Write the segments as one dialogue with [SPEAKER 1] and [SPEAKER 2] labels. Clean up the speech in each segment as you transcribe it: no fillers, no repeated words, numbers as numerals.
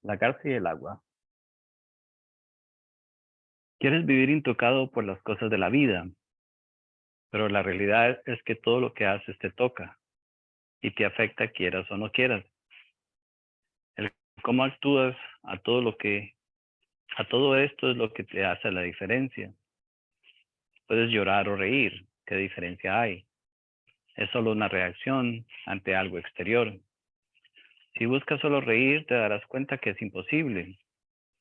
[SPEAKER 1] La garza y el agua. Quieres vivir intocado por las cosas de la vida, pero la realidad es que todo lo que haces te toca y te afecta quieras o no quieras. El cómo actúas a todo esto es lo que te hace la diferencia. Puedes llorar o reír, ¿qué diferencia hay? Es solo una reacción ante algo exterior. Si buscas solo reír, te darás cuenta que es imposible.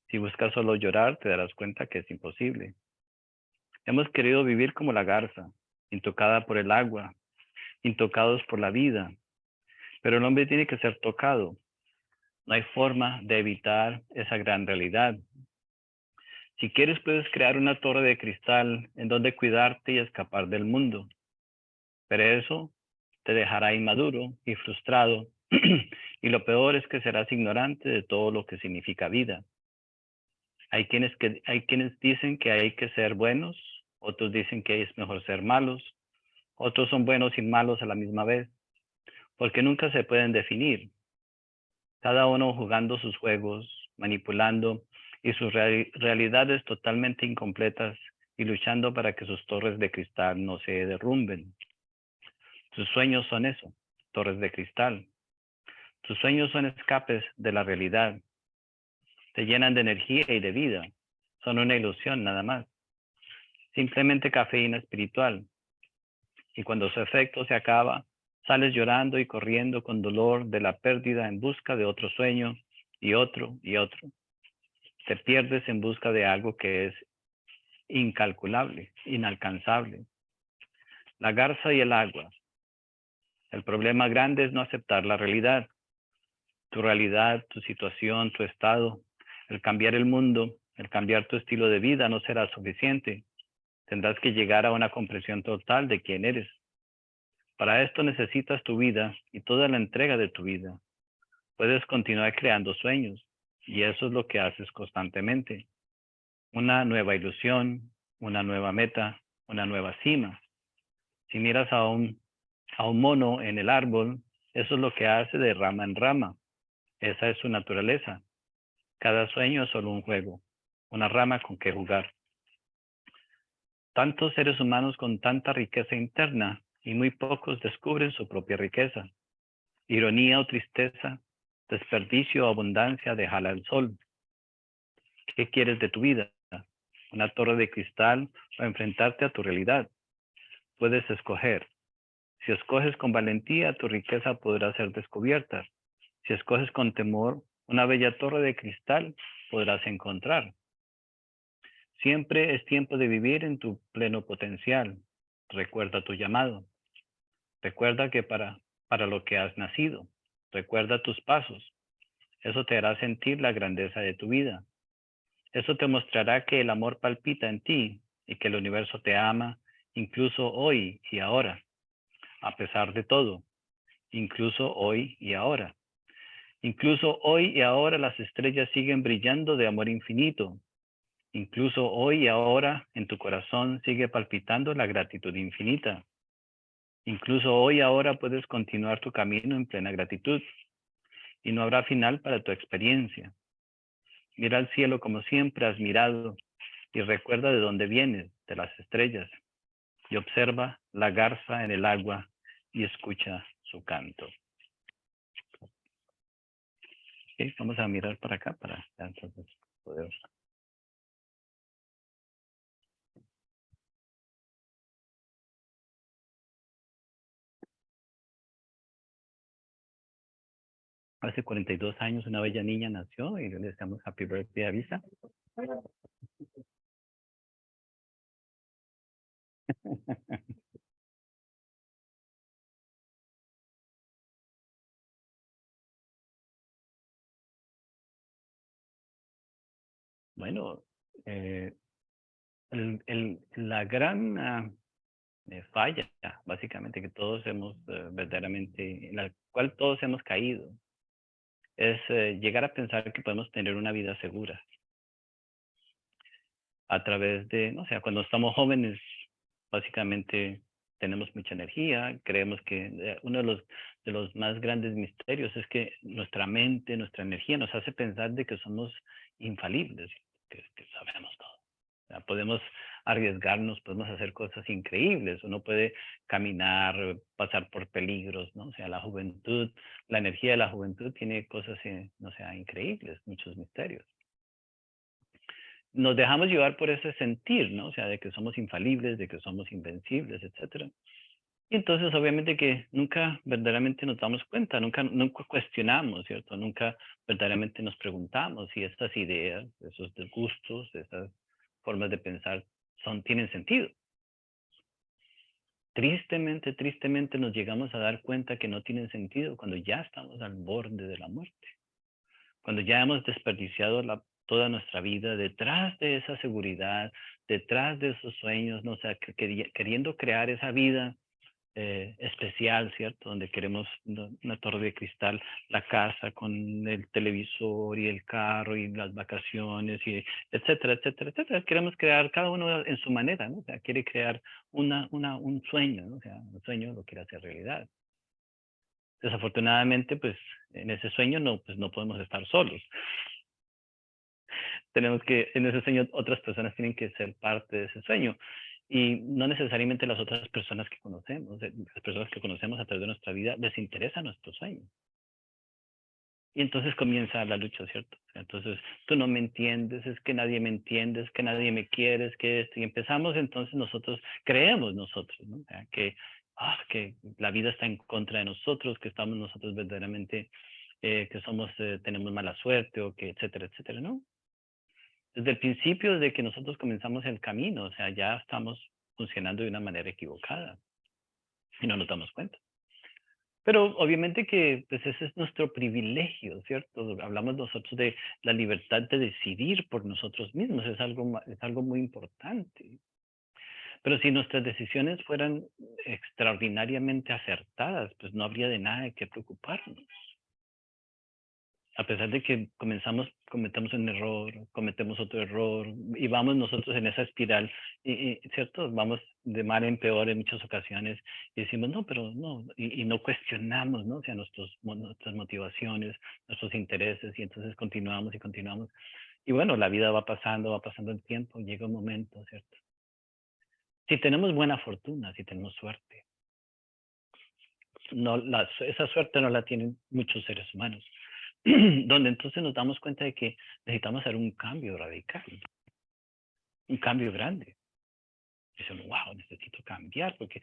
[SPEAKER 1] Si buscas solo llorar, te darás cuenta que es imposible. Hemos querido vivir como la garza, intocada por el agua, intocados por la vida, pero el hombre tiene que ser tocado. No hay forma de evitar esa gran realidad. Si quieres, puedes crear una torre de cristal en donde cuidarte y escapar del mundo, pero eso te dejará inmaduro y frustrado, y lo peor es que serás ignorante de todo lo que significa vida. Hay quienes dicen que hay que ser buenos, otros dicen que es mejor ser malos, otros son buenos y malos a la misma vez, porque nunca se pueden definir. Cada uno jugando sus juegos, manipulando y sus realidades totalmente incompletas y luchando para que sus torres de cristal no se derrumben. Tus sueños son eso, torres de cristal. Tus sueños son escapes de la realidad. Te llenan de energía y de vida. Son una ilusión nada más. Simplemente cafeína espiritual. Y cuando su efecto se acaba, sales llorando y corriendo con dolor de la pérdida en busca de otro sueño y otro y otro. Te pierdes en busca de algo que es incalculable, inalcanzable. La garza y el agua. El problema grande es no aceptar la realidad. Tu realidad, tu situación, tu estado. El cambiar el mundo, el cambiar tu estilo de vida no será suficiente. Tendrás que llegar a una comprensión total de quién eres. Para esto necesitas tu vida y toda la entrega de tu vida. Puedes continuar creando sueños y eso es lo que haces constantemente. Una nueva ilusión, una nueva meta, una nueva cima. Si miras a un mono en el árbol, eso es lo que hace de rama en rama. Esa es su naturaleza. Cada sueño es solo un juego, una rama con que jugar. Tantos seres humanos con tanta riqueza interna y muy pocos descubren su propia riqueza. Ironía o tristeza, desperdicio o abundancia, déjala al sol. ¿Qué quieres de tu vida? ¿Una torre de cristal o enfrentarte a tu realidad? Puedes escoger. Si escoges con valentía, tu riqueza podrá ser descubierta. Si escoges con temor, una bella torre de cristal podrás encontrar. Siempre es tiempo de vivir en tu pleno potencial. Recuerda tu llamado. Recuerda que para lo que has nacido. Recuerda tus pasos. Eso te hará sentir la grandeza de tu vida. Eso te mostrará que el amor palpita en ti y que el universo te ama, incluso hoy y ahora, a pesar de todo, incluso hoy y ahora. Incluso hoy y ahora las estrellas siguen brillando de amor infinito. Incluso hoy y ahora en tu corazón sigue palpitando la gratitud infinita. Incluso hoy y ahora puedes continuar tu camino en plena gratitud y no habrá final para tu experiencia. Mira al cielo como siempre has mirado y recuerda de dónde vienes, de las estrellas, y observa la garza en el agua y escucha su canto. Okay, vamos a mirar para acá para entonces poder. Hace 42 años una bella niña nació y le deseamos happy birthday a Visa. Bueno, eh, la gran falla, básicamente, que todos hemos verdaderamente, en la cual todos hemos caído, es llegar a pensar que podemos tener una vida segura a través de, no sé, cuando estamos jóvenes, básicamente tenemos mucha energía, creemos que uno de los más grandes misterios es que nuestra mente, nuestra energía nos hace pensar de que somos infalibles, que sabemos todo. O sea, podemos arriesgarnos, podemos hacer cosas increíbles, uno puede caminar, pasar por peligros, ¿no? O sea, la juventud, la energía de la juventud tiene cosas, no sea, increíbles, muchos misterios. Nos dejamos llevar por ese sentir, ¿no? O sea, de que somos infalibles, de que somos invencibles, etcétera. Y entonces, obviamente que nunca verdaderamente nos damos cuenta, nunca cuestionamos, ¿cierto? Nunca verdaderamente nos preguntamos si estas ideas, esos gustos, esas formas de pensar tienen sentido. Tristemente nos llegamos a dar cuenta que no tienen sentido cuando ya estamos al borde de la muerte. Cuando ya hemos desperdiciado toda nuestra vida detrás de esa seguridad, detrás de esos sueños, ¿no? O sea, queriendo crear esa vida especial, ¿cierto? Donde queremos una torre de cristal, la casa con el televisor y el carro y las vacaciones, y etcétera, etcétera, etcétera. Queremos crear cada uno en su manera, ¿no? O sea, quiere crear un sueño, ¿no? O sea, un sueño lo quiere hacer realidad. Desafortunadamente, pues en ese sueño pues, no podemos estar solos. Tenemos que, en ese sueño, otras personas tienen que ser parte de ese sueño. Y no necesariamente las otras personas que conocemos, las personas que conocemos a través de nuestra vida, les interesa nuestro sueño. Y entonces comienza la lucha, ¿cierto? Entonces, tú no me entiendes, es que nadie me entiende, es que nadie me quiere, es que esto. Y empezamos entonces creemos nosotros, ¿no? O sea, que la vida está en contra de nosotros, que estamos nosotros verdaderamente, que tenemos mala suerte o que etcétera, etcétera, ¿no? Desde el principio, desde que nosotros comenzamos el camino, o sea, ya estamos funcionando de una manera equivocada y no nos damos cuenta. Pero obviamente que pues ese es nuestro privilegio, ¿cierto? Hablamos nosotros de la libertad de decidir por nosotros mismos, es algo muy importante. Pero si nuestras decisiones fueran extraordinariamente acertadas, pues no habría de nada de qué preocuparnos. A pesar de que cometemos un error, cometemos otro error, y vamos nosotros en esa espiral, ¿cierto? Vamos de mal en peor en muchas ocasiones, y decimos, no, pero no, y no cuestionamos, ¿no? O sea, nuestras motivaciones, nuestros intereses, y entonces continuamos y continuamos. Y bueno, la vida va pasando el tiempo, llega un momento, ¿cierto? Si tenemos buena fortuna, si tenemos suerte, esa suerte no la tienen muchos seres humanos. Donde entonces nos damos cuenta de que necesitamos hacer un cambio radical, un cambio grande. Dicen, wow, necesito cambiar, porque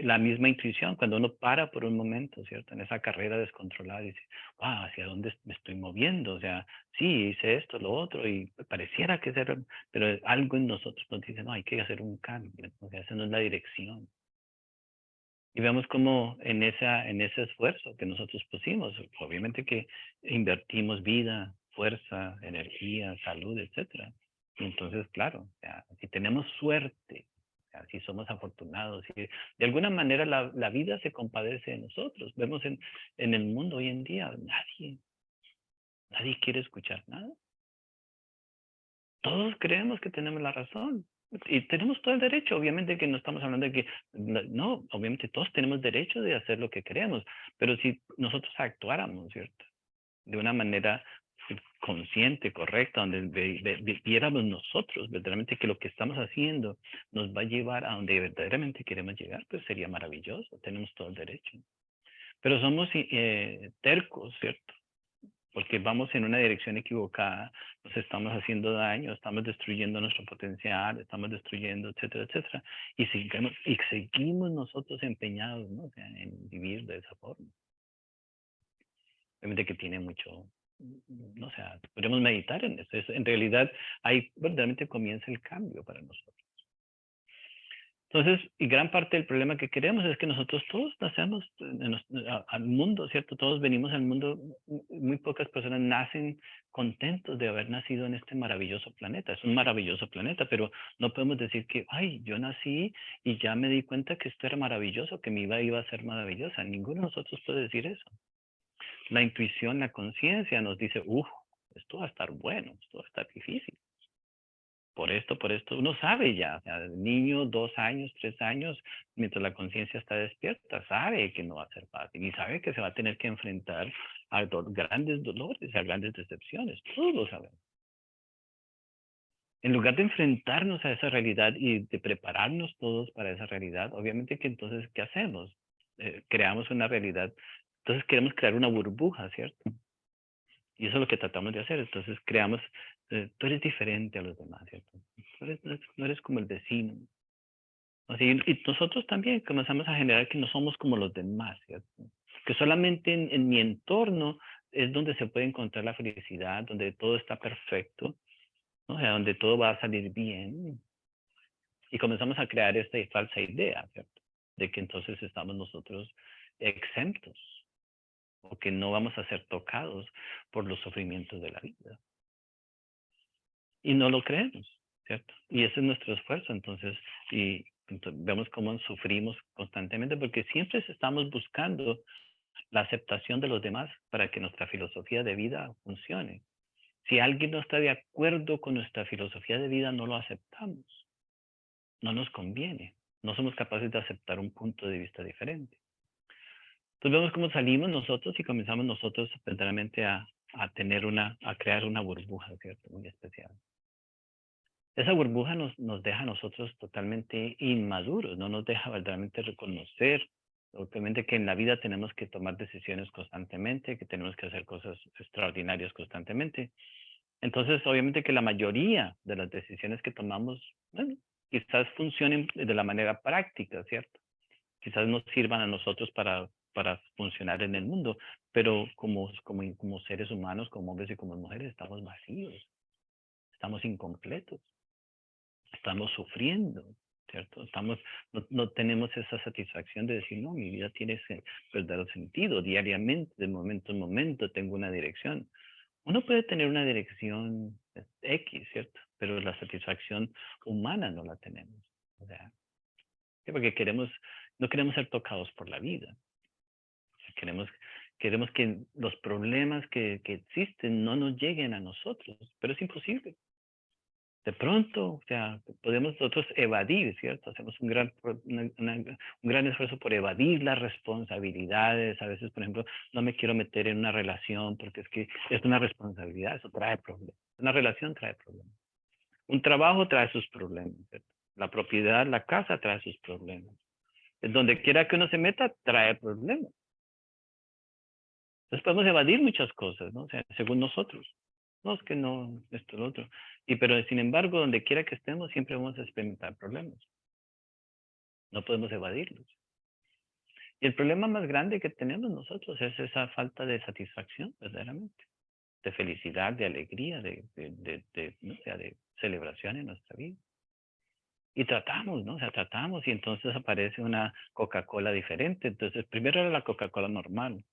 [SPEAKER 1] la misma intuición, cuando uno para por un momento, ¿cierto? En esa carrera descontrolada, dice, wow, ¿hacia dónde me estoy moviendo? O sea, sí, hice esto, lo otro, y pareciera que ser, pero algo en nosotros nos dice, no, hay que hacer un cambio, o sea, esa no es la dirección. Y vemos cómo en ese esfuerzo que nosotros pusimos, obviamente que invertimos vida, fuerza, energía, salud, etcétera. Y entonces, claro, o sea, si tenemos suerte, o sea, si somos afortunados, si de alguna manera la vida se compadece de nosotros. Vemos en el mundo hoy en día, nadie quiere escuchar nada. Todos creemos que tenemos la razón. Y tenemos todo el derecho, obviamente que no estamos hablando de que, no, obviamente todos tenemos derecho de hacer lo que queremos, pero si nosotros actuáramos, ¿cierto? De una manera consciente, correcta, donde viéramos nosotros verdaderamente que lo que estamos haciendo nos va a llevar a donde verdaderamente queremos llegar, pues sería maravilloso, tenemos todo el derecho. Pero somos tercos, ¿cierto? Porque vamos en una dirección equivocada, nos estamos haciendo daño, estamos destruyendo nuestro potencial, estamos destruyendo, etcétera, etcétera. Y seguimos nosotros empeñados, ¿no? O sea, en vivir de esa forma. Obviamente que tiene mucho, no sé, podemos meditar en eso. En realidad, ahí verdaderamente comienza el cambio para nosotros. Entonces, y gran parte del problema que queremos es que nosotros todos nacemos al mundo, ¿cierto? Todos venimos al mundo, muy pocas personas nacen contentos de haber nacido en este maravilloso planeta. Es un maravilloso planeta, pero no podemos decir que, ay, yo nací y ya me di cuenta que esto era maravilloso, que mi vida iba a ser maravillosa. Ninguno de nosotros puede decir eso. La intuición, la conciencia nos dice, esto va a estar bueno, esto va a estar difícil. por esto, uno sabe ya, o sea, el niño, 2 años, 3 años, mientras la conciencia está despierta, sabe que no va a ser fácil y sabe que se va a tener que enfrentar a grandes dolores, a grandes decepciones, todos lo sabemos. En lugar de enfrentarnos a esa realidad y de prepararnos todos para esa realidad, obviamente que entonces, ¿qué hacemos? Creamos una realidad, entonces queremos crear una burbuja, ¿cierto? Y eso es lo que tratamos de hacer. Entonces creamos, tú eres diferente a los demás, ¿cierto? No eres como el vecino. Así, y nosotros también comenzamos a generar que no somos como los demás, ¿cierto? Que solamente en mi entorno es donde se puede encontrar la felicidad, donde todo está perfecto, ¿no? O sea, donde todo va a salir bien. Y comenzamos a crear esta falsa idea, ¿cierto? De que entonces estamos nosotros exentos o que no vamos a ser tocados por los sufrimientos de la vida. Y no lo creemos, ¿cierto? Y ese es nuestro esfuerzo, entonces, y entonces, vemos cómo sufrimos constantemente porque siempre estamos buscando la aceptación de los demás para que nuestra filosofía de vida funcione. Si alguien no está de acuerdo con nuestra filosofía de vida, no lo aceptamos. No nos conviene. No somos capaces de aceptar un punto de vista diferente. Entonces vemos cómo salimos nosotros y comenzamos nosotros verdaderamente a crear una burbuja, ¿cierto? Muy especial. Esa burbuja nos deja a nosotros totalmente inmaduros, no nos deja verdaderamente reconocer, obviamente que en la vida tenemos que tomar decisiones constantemente, que tenemos que hacer cosas extraordinarias constantemente. Entonces, obviamente que la mayoría de las decisiones que tomamos, bueno, quizás funcionen de la manera práctica, ¿cierto? Quizás nos sirvan a nosotros para funcionar en el mundo, pero como seres humanos, como hombres y como mujeres, estamos vacíos, estamos incompletos. Estamos sufriendo, ¿cierto? No tenemos esa satisfacción de decir, no, mi vida tiene ese verdadero sentido, diariamente, de momento en momento, tengo una dirección. Uno puede tener una dirección X, ¿cierto? Pero la satisfacción humana no la tenemos. O sea, ¿sí? Porque no queremos ser tocados por la vida. Queremos, queremos que los problemas que existen no nos lleguen a nosotros, pero es imposible. De pronto, o sea, podemos nosotros evadir, ¿cierto? Hacemos un gran esfuerzo por evadir las responsabilidades. A veces, por ejemplo, no me quiero meter en una relación porque es que es una responsabilidad, eso trae problemas. Una relación trae problemas. Un trabajo trae sus problemas, ¿cierto? La propiedad, la casa trae sus problemas. En donde quiera que uno se meta, trae problemas. Entonces podemos evadir muchas cosas, ¿no? O sea, según nosotros. No, es que no, esto, lo otro. Pero sin embargo, donde quiera que estemos, siempre vamos a experimentar problemas. No podemos evadirlos. Y el problema más grande que tenemos nosotros es esa falta de satisfacción, verdaderamente. De felicidad, de alegría, ¿no? O sea, de celebración en nuestra vida. Y tratamos, ¿no? O sea, tratamos y entonces aparece una Coca-Cola diferente. Entonces, primero era la Coca-Cola normal.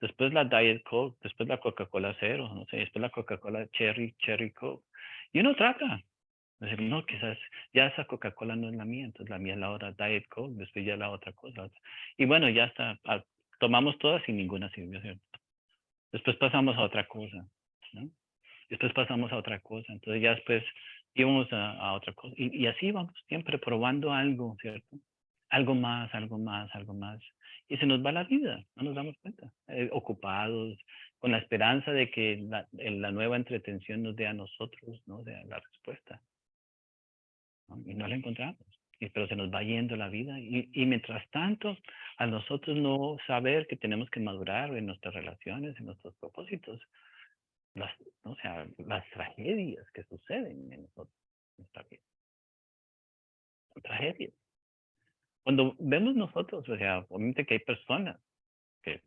[SPEAKER 1] Después la Diet Coke, después la Coca-Cola Cero, no sé, después la Coca-Cola Cherry Coke. Y uno trata. Decir, no, quizás ya esa Coca-Cola no es la mía, entonces la mía es la otra Diet Coke, después ya la otra cosa. Y bueno, ya está, tomamos todas y ninguna sirvió, ¿cierto? Después pasamos a otra cosa, ¿no? Después pasamos a otra cosa, entonces ya después íbamos a otra cosa. Y así vamos, siempre probando algo, ¿cierto? Algo más, algo más, algo más. Y se nos va la vida, no nos damos cuenta. Ocupados, con la esperanza de que la nueva entretención nos dé a nosotros, ¿no? De la respuesta, ¿no? Y no la encontramos. Pero se nos va yendo la vida. Y mientras tanto, a nosotros no saber que tenemos que madurar en nuestras relaciones, en nuestros propósitos, las, o sea, las tragedias que suceden en nosotros, en nuestra vida. Son tragedias. Cuando vemos nosotros, o sea, obviamente que hay personas que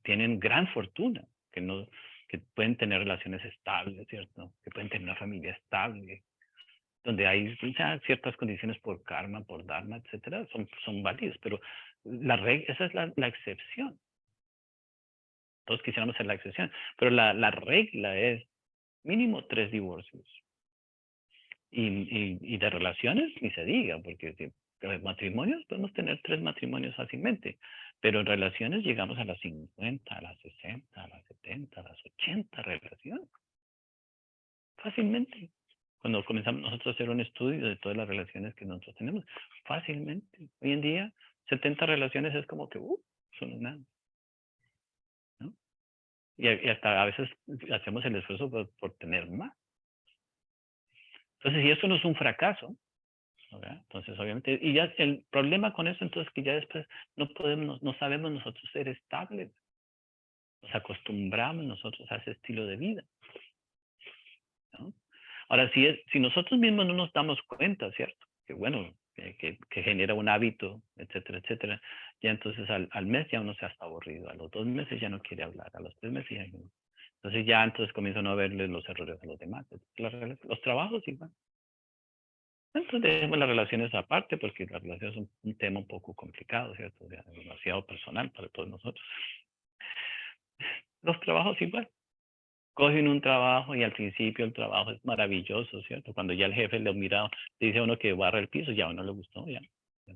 [SPEAKER 1] tienen gran fortuna, que no, que pueden tener relaciones estables, ¿cierto? Que pueden tener una familia estable, donde hay, o sea, ciertas condiciones por karma, por dharma, etcétera, son válidas, pero esa es la excepción. Todos quisiéramos ser la excepción, pero la regla es mínimo 3 divorcios. Y de relaciones ni se diga, porque matrimonios podemos tener 3 matrimonios fácilmente, pero en relaciones llegamos a las 50, a las 60, a las 70, a las 80 relaciones. Fácilmente. Cuando comenzamos nosotros a hacer un estudio de todas las relaciones que nosotros tenemos, fácilmente. Hoy en día, 70 relaciones es como que, son nada, ¿no? Y hasta a veces hacemos el esfuerzo por tener más. Entonces, si esto no es un fracaso, ¿verdad? Entonces, obviamente, y ya el problema con eso, entonces, que ya después no sabemos nosotros ser estables. Nos acostumbramos nosotros a ese estilo de vida, ¿no? Ahora, si nosotros mismos no nos damos cuenta, ¿cierto? Que bueno, que genera un hábito, etcétera, etcétera, ya entonces al mes ya uno se hasta aburrido, a los 2 meses ya no quiere hablar, a los 3 meses ya no. Entonces ya entonces comienza a no verle los errores a los demás. Los trabajos igual. Entonces dejemos las relaciones aparte porque las relaciones son un tema un poco complicado, ¿cierto? Demasiado personal para todos nosotros. Los trabajos igual. Cogen un trabajo y al principio el trabajo es maravilloso, ¿cierto? Cuando ya el jefe le mira, le dice a uno que barra el piso, ya a uno le gustó, ya.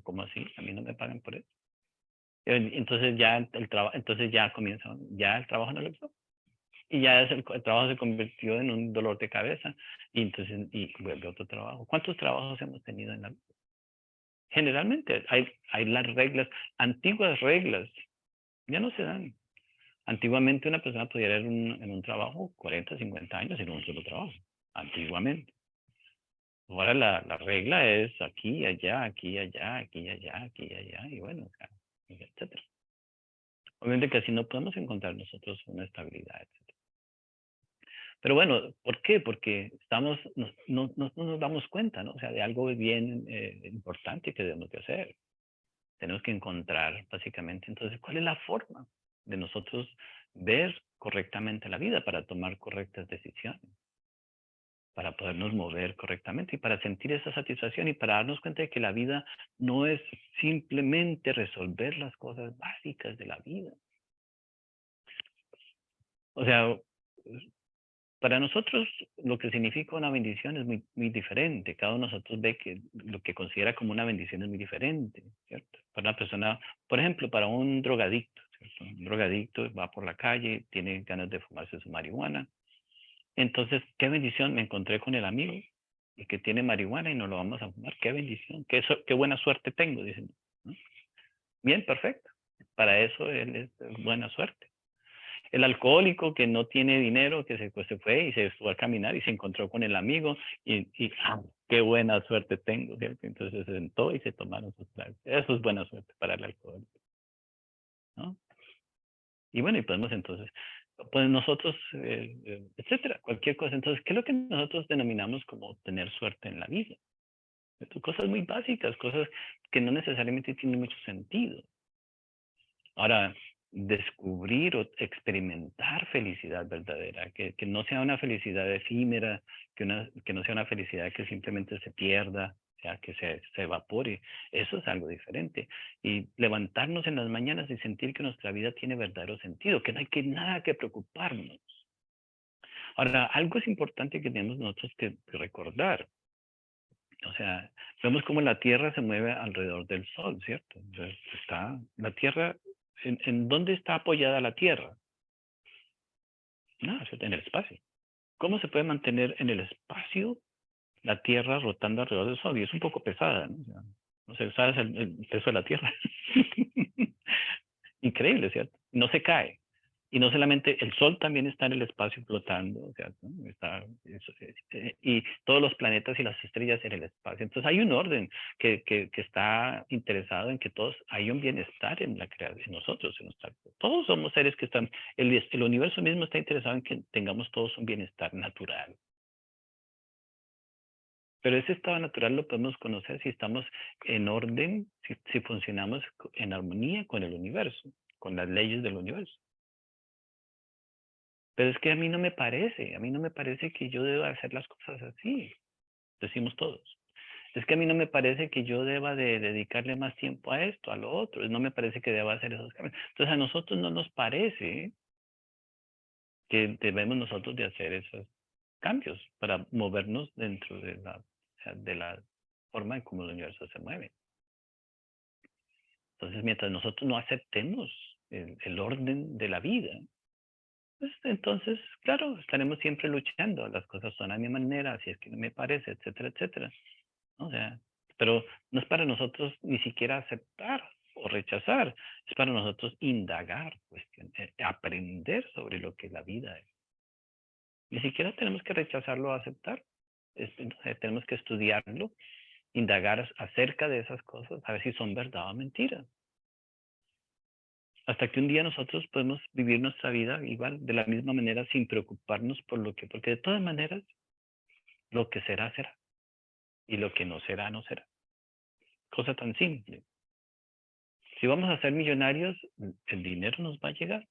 [SPEAKER 1] ¿Cómo así? A mí no me pagan por eso. Entonces ya entonces ya comienza, ya el trabajo no le gustó. Y ya el trabajo se convirtió en un dolor de cabeza y entonces vuelve otro trabajo. ¿Cuántos trabajos hemos tenido en la vida? Generalmente hay las reglas, antiguas reglas, ya no se dan. Antiguamente una persona podía ir en un trabajo 40, 50 años en un solo trabajo. Antiguamente. Ahora la regla es aquí, allá, aquí, allá, aquí, allá, aquí, allá, y bueno, etcétera. Obviamente que así no podemos encontrar nosotros una estabilidad, etcétera. Pero bueno, ¿por qué? Porque no nos damos cuenta, ¿no? O sea, de algo bien importante que debemos de hacer. Tenemos que encontrar, básicamente, entonces, ¿cuál es la forma de nosotros ver correctamente la vida para tomar correctas decisiones? Para podernos mover correctamente y para sentir esa satisfacción y para darnos cuenta de que la vida no es simplemente resolver las cosas básicas de la vida. O sea, para nosotros lo que significa una bendición es muy, muy diferente. Cada uno de nosotros ve que lo que considera como una bendición es muy diferente, ¿cierto? Para una persona, por ejemplo, para un drogadicto, ¿cierto? Un drogadicto va por la calle, tiene ganas de fumarse su marihuana. Entonces, qué bendición, me encontré con el amigo y que tiene marihuana y nos lo vamos a fumar. Qué bendición, qué buena suerte tengo, dicen, ¿no? Bien, perfecto. Para eso él es buena suerte. El alcohólico que no tiene dinero, que pues, se fue y se fue a caminar y se encontró con el amigo qué buena suerte tengo, ¿cierto? Entonces se sentó y se tomaron sus tragos. Eso es buena suerte para el alcohólico, ¿no? Y bueno, y podemos entonces, pues nosotros, etcétera, cualquier cosa. Entonces, ¿qué es lo que nosotros denominamos como tener suerte en la vida? Cosas muy básicas, cosas que no necesariamente tienen mucho sentido. Ahora, descubrir o experimentar felicidad verdadera, que no sea una felicidad efímera, que no sea una felicidad que simplemente se pierda, o sea, que se evapore, eso es algo diferente. Y levantarnos en las mañanas y sentir que nuestra vida tiene verdadero sentido, que no hay nada que preocuparnos. Ahora, algo es importante que tenemos nosotros que recordar. O sea, vemos cómo la Tierra se mueve alrededor del Sol, ¿cierto? Entonces, la Tierra, ¿en dónde está apoyada la Tierra? No, en el espacio. ¿Cómo se puede mantener en el espacio la Tierra rotando alrededor del Sol? Y es un poco pesada, ¿no? O sea, no sé, ¿sabes el peso de la Tierra? Increíble, ¿cierto? No se cae. Y no solamente el Sol también está en el espacio flotando, o sea, ¿no? Y todos los planetas y las estrellas en el espacio. Entonces hay un orden que está interesado en que todos hay un bienestar en la creación, en nosotros, todos somos seres que están, el universo mismo está interesado en que tengamos todos un bienestar natural. Pero ese estado natural lo podemos conocer si estamos en orden, si funcionamos en armonía con el universo, con las leyes del universo. Pero es que a mí no me parece que yo deba hacer las cosas así, decimos todos. Es que a mí no me parece que yo deba de dedicarle más tiempo a esto, a lo otro, no me parece que deba hacer esos cambios. Entonces a nosotros no nos parece que debemos nosotros de hacer esos cambios para movernos dentro de la forma en cómo el universo se mueve. Entonces mientras nosotros no aceptemos el orden de la vida, pues entonces, claro, estaremos siempre luchando. Las cosas son a mi manera, así es que no me parece, etcétera, etcétera. O sea, pero no es para nosotros ni siquiera aceptar o rechazar, es para nosotros indagar, aprender sobre lo que la vida es. Ni siquiera tenemos que rechazarlo o aceptar. Tenemos que estudiarlo, indagar acerca de esas cosas, a ver si son verdad o mentira. Hasta que un día nosotros podemos vivir nuestra vida igual, de la misma manera, sin preocuparnos por lo que, porque de todas maneras, lo que será, será. Y lo que no será, no será. Cosa tan simple. Si vamos a ser millonarios, el dinero nos va a llegar.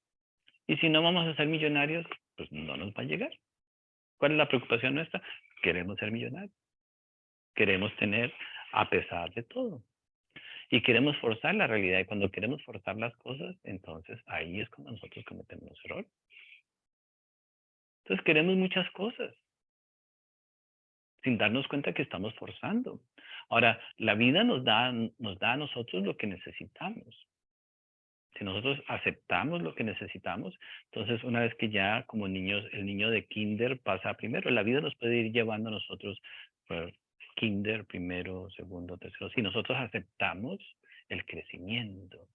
[SPEAKER 1] Y si no vamos a ser millonarios, pues no nos va a llegar. ¿Cuál es la preocupación nuestra? Queremos ser millonarios. Queremos tener a pesar de todo. Y queremos forzar la realidad. Y cuando queremos forzar las cosas, entonces ahí es cuando nosotros cometemos error. Entonces queremos muchas cosas sin darnos cuenta que estamos forzando. Ahora, la vida nos da a nosotros lo que necesitamos. Si nosotros aceptamos lo que necesitamos, entonces una vez que ya como niños, el niño de kinder pasa primero, la vida nos puede ir llevando a nosotros por kinder, primero, segundo, tercero. Si nosotros aceptamos el crecimiento.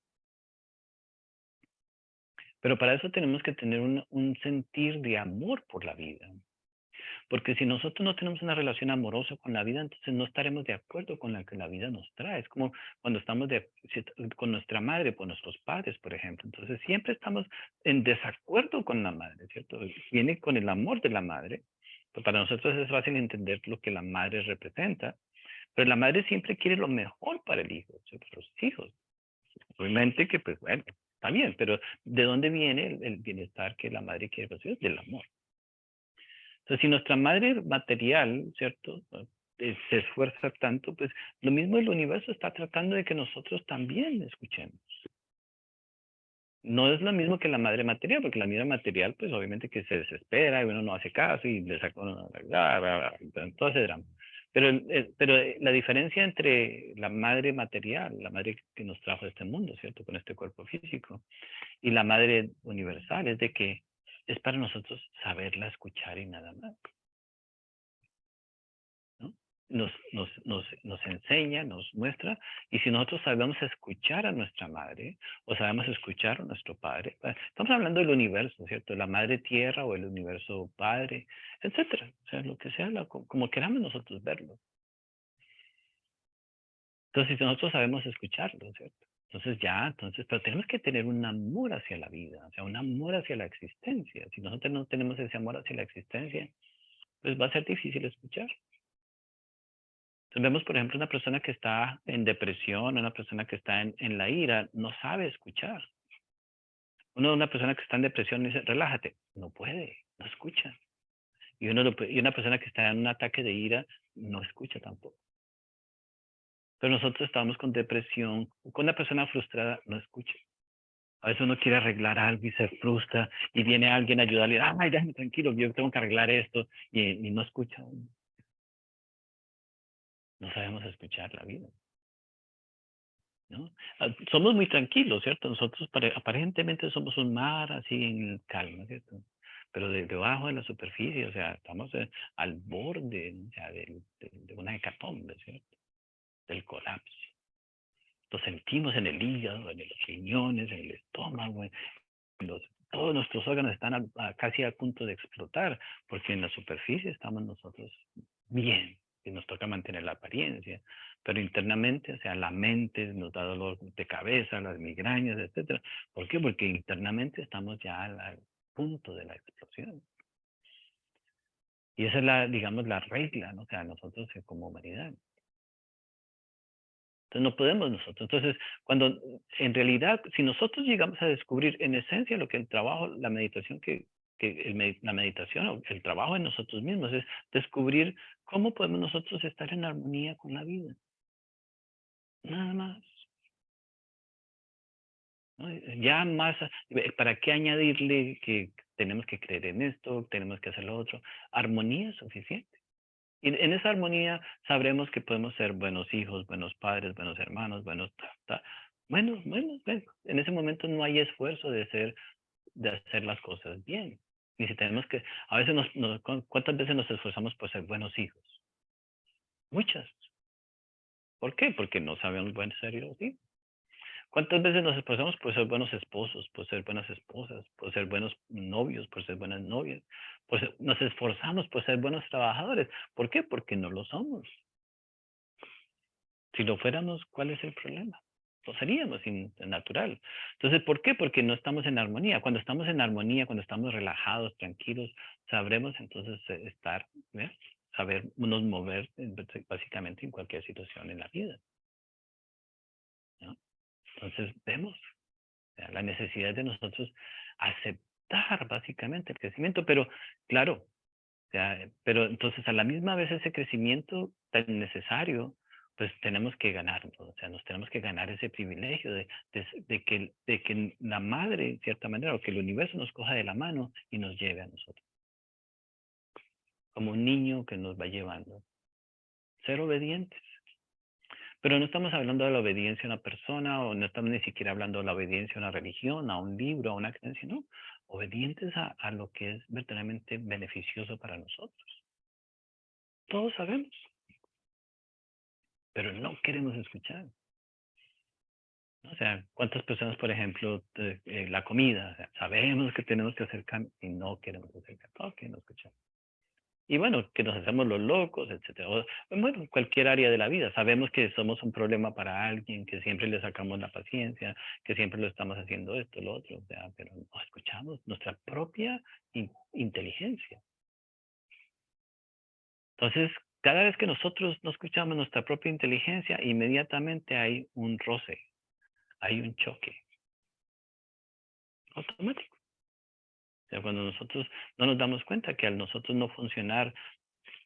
[SPEAKER 1] Pero para eso tenemos que tener un sentir de amor por la vida. Porque si nosotros no tenemos una relación amorosa con la vida, entonces no estaremos de acuerdo con la que la vida nos trae. Es como cuando estamos con nuestra madre, con nuestros padres, por ejemplo. Entonces siempre estamos en desacuerdo con la madre, ¿cierto? Viene con el amor de la madre. Pues para nosotros es fácil entender lo que la madre representa, pero la madre siempre quiere lo mejor para el hijo, ¿sí? Para los hijos. Obviamente que, pues bueno, está bien, pero ¿de dónde viene el bienestar que la madre quiere? Pues es del amor. Entonces, si nuestra madre material, ¿cierto? Se esfuerza tanto, pues lo mismo el universo está tratando de que nosotros también escuchemos. No es lo mismo que la madre material, porque la madre material, pues obviamente que se desespera y uno no hace caso y le saca uno, todo ese drama. Pero la diferencia entre la madre material, la madre que nos trajo a este mundo, ¿cierto? Con este cuerpo físico, y la madre universal es de que es para nosotros saberla escuchar y nada más. ¿No? Nos enseña, nos muestra, y si nosotros sabemos escuchar a nuestra madre o sabemos escuchar a nuestro padre, estamos hablando del universo, ¿cierto? La madre tierra o el universo padre, etcétera, o sea, lo que sea, como queramos nosotros verlo. Entonces, si nosotros sabemos escucharlo, ¿cierto? Entonces pero tenemos que tener un amor hacia la vida, o sea, un amor hacia la existencia. Si nosotros no tenemos ese amor hacia la existencia, pues va a ser difícil escuchar. Entonces vemos, por ejemplo, una persona que está en depresión, una persona que está en la ira, no sabe escuchar. Una persona que está en depresión dice, relájate, no puede, no escucha. Y una persona que está en un ataque de ira no escucha tampoco. Pero nosotros estamos con depresión, con una persona frustrada, no escucha. A veces uno quiere arreglar algo y se frustra y viene alguien a ayudarle, ay, déjame tranquilo, yo tengo que arreglar esto y no escucha. No sabemos escuchar la vida. ¿No? Somos muy tranquilos, ¿cierto? Nosotros aparentemente somos un mar así en calma, ¿cierto? Pero debajo de la superficie, o sea, estamos al borde, o sea, de una hecatombe, ¿cierto? Del colapso. Lo sentimos en el hígado, en los riñones, en el estómago, todos nuestros órganos están casi a punto de explotar, porque en la superficie estamos nosotros bien, y nos toca mantener la apariencia, pero internamente, o sea, la mente nos da dolor de cabeza, las migrañas, etcétera. ¿Por qué? Porque internamente estamos ya al punto de la explosión. Y esa es digamos, la regla, ¿no? O sea, nosotros como humanidad. Entonces no podemos nosotros. Entonces, cuando en realidad, si nosotros llegamos a descubrir en esencia lo que el trabajo, la meditación la meditación o el trabajo en nosotros mismos es descubrir cómo podemos nosotros estar en armonía con la vida. Nada más. ¿No? Ya más, ¿para qué añadirle que tenemos que creer en esto, tenemos que hacer lo otro? Armonía es suficiente. Y en esa armonía sabremos que podemos ser buenos hijos, buenos padres, buenos hermanos, buenos. En ese momento no hay esfuerzo de hacer las cosas bien. Ni si tenemos que, a veces ¿cuántas veces nos esforzamos por ser buenos hijos? Muchas. ¿Por qué? Porque no sabemos buen ser hijos. ¿Cuántas veces nos esforzamos por ser buenos esposos, por ser buenas esposas, por ser buenos novios, por ser buenas novias? Nos esforzamos por ser buenos trabajadores. ¿Por qué? Porque no lo somos. Si lo fuéramos, ¿cuál es el problema? Lo seríamos natural. Entonces, ¿por qué? Porque no estamos en armonía. Cuando estamos en armonía, cuando estamos relajados, tranquilos, sabremos entonces sabernos mover básicamente en cualquier situación en la vida, ¿no? Entonces, vemos la necesidad de nosotros aceptar básicamente el crecimiento, pero claro, pero entonces a la misma vez ese crecimiento tan necesario, pues tenemos que ganarlo, o sea, nos tenemos que ganar ese privilegio de que la madre, en cierta manera, o que el universo nos coja de la mano y nos lleve a nosotros, como un niño que nos va llevando. Ser obedientes. Pero no estamos hablando de la obediencia a una persona, o no estamos ni siquiera hablando de la obediencia a una religión, a un libro, a una creencia, no. Obedientes a lo que es verdaderamente beneficioso para nosotros. Todos sabemos, pero no queremos escuchar. O sea, ¿cuántas personas, por ejemplo, la comida? O sea, sabemos que tenemos que hacer cambio y no queremos hacer cambio, no queremos escuchar. Y bueno, que nos hacemos los locos, etcétera. Bueno, cualquier área de la vida. Sabemos que somos un problema para alguien, que siempre le sacamos la paciencia, que siempre lo estamos haciendo esto, lo otro. O sea, pero no escuchamos nuestra propia inteligencia. Entonces, cada vez que nosotros no escuchamos nuestra propia inteligencia, inmediatamente hay un roce, hay un choque automático. O sea, cuando nosotros no nos damos cuenta que al nosotros no funcionar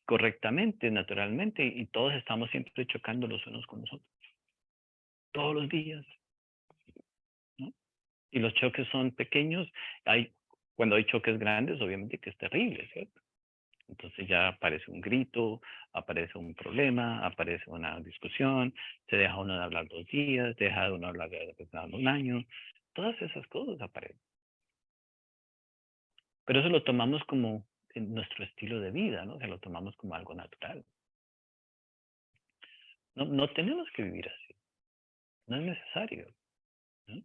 [SPEAKER 1] correctamente, naturalmente, y todos estamos siempre chocando los unos con los otros, todos los días, ¿no? Y los choques son pequeños, cuando hay choques grandes, obviamente que es terrible, ¿cierto? Entonces ya aparece un grito, aparece un problema, aparece una discusión, se deja uno de hablar 2 días, deja de uno hablar de un año, todas esas cosas aparecen. Pero eso lo tomamos como en nuestro estilo de vida, ¿no? O sea, lo tomamos como algo natural. No tenemos que vivir así, no es necesario, ¿no?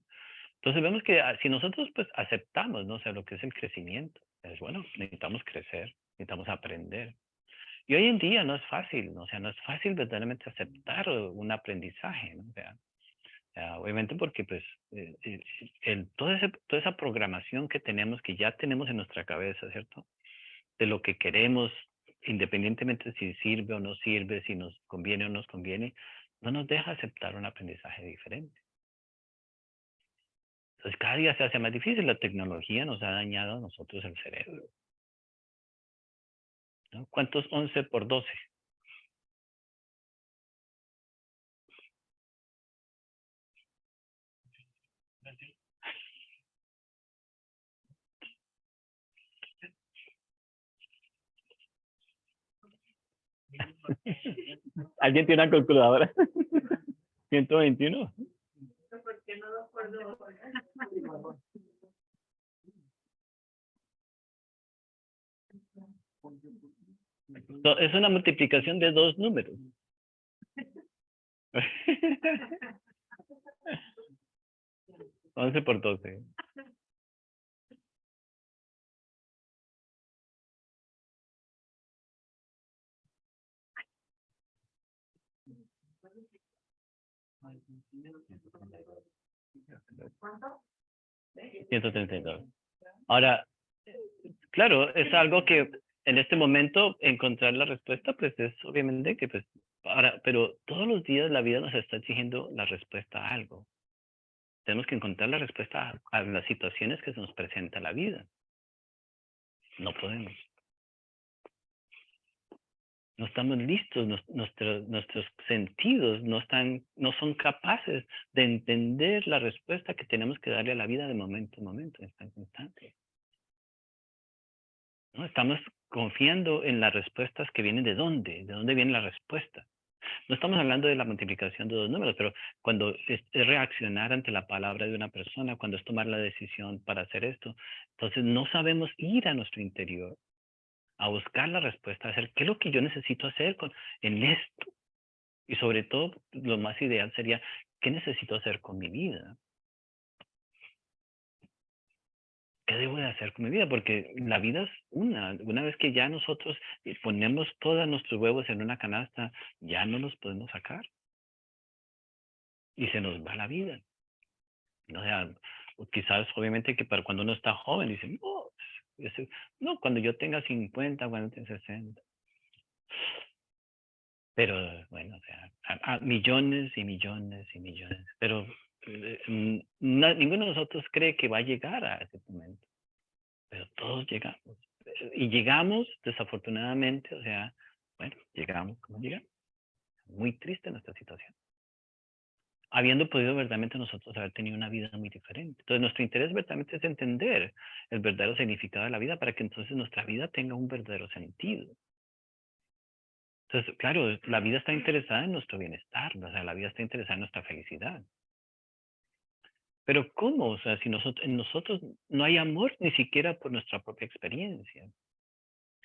[SPEAKER 1] Entonces vemos que si nosotros pues aceptamos, ¿no? O sea, lo que es el crecimiento, es bueno, necesitamos crecer, necesitamos aprender. Y hoy en día no es fácil, ¿no? O sea, no es fácil verdaderamente aceptar un aprendizaje, ¿no? O sea, obviamente porque pues toda esa programación que tenemos, que ya tenemos en nuestra cabeza, ¿cierto? De lo que queremos, independientemente si sirve o no sirve, si nos conviene o no nos conviene, no nos deja aceptar un aprendizaje diferente. Entonces cada día se hace más difícil. La tecnología nos ha dañado a nosotros el cerebro, ¿no? ¿Cuántos 11 por 12? ¿Alguien tiene una calculadora? 121. Es una multiplicación de 2 números. 11 por 12.
[SPEAKER 2] ¿Cuánto?
[SPEAKER 1] 132. Ahora, claro, es algo que en este momento encontrar la respuesta, pues es obviamente que pues, pero todos los días la vida nos está exigiendo la respuesta a algo. Tenemos que encontrar la respuesta a las situaciones que se nos presenta la vida. No podemos. No estamos listos, nuestros sentidos no son capaces de entender la respuesta que tenemos que darle a la vida de momento en momento, en instante en instante. ¿No? Estamos confiando en las respuestas que vienen de dónde viene la respuesta. No estamos hablando de la multiplicación de dos números, pero cuando es reaccionar ante la palabra de una persona, cuando es tomar la decisión para hacer esto, entonces no sabemos ir a nuestro interior a buscar la respuesta, a hacer qué es lo que yo necesito hacer en esto. Y sobre todo, lo más ideal sería, ¿qué necesito hacer con mi vida? ¿Qué debo de hacer con mi vida? Porque la vida es una vez que ya nosotros ponemos todos nuestros huevos en una canasta, ya no los podemos sacar y se nos va la vida. O sea, quizás obviamente que para cuando uno está joven, dice, no, no, cuando yo tenga 50, cuando tenga 60. Pero bueno, o sea, a millones y millones y millones. Pero ninguno de nosotros cree que va a llegar a ese momento. Pero todos llegamos. Y llegamos, desafortunadamente, o sea, bueno, llegamos como llegamos. Muy triste nuestra situación. Habiendo podido verdaderamente nosotros haber tenido una vida muy diferente. Entonces, nuestro interés verdaderamente es entender el verdadero significado de la vida para que entonces nuestra vida tenga un verdadero sentido. Entonces, claro, la vida está interesada en nuestro bienestar, o sea, la vida está interesada en nuestra felicidad. Pero ¿cómo? O sea, si en nosotros no hay amor ni siquiera por nuestra propia experiencia.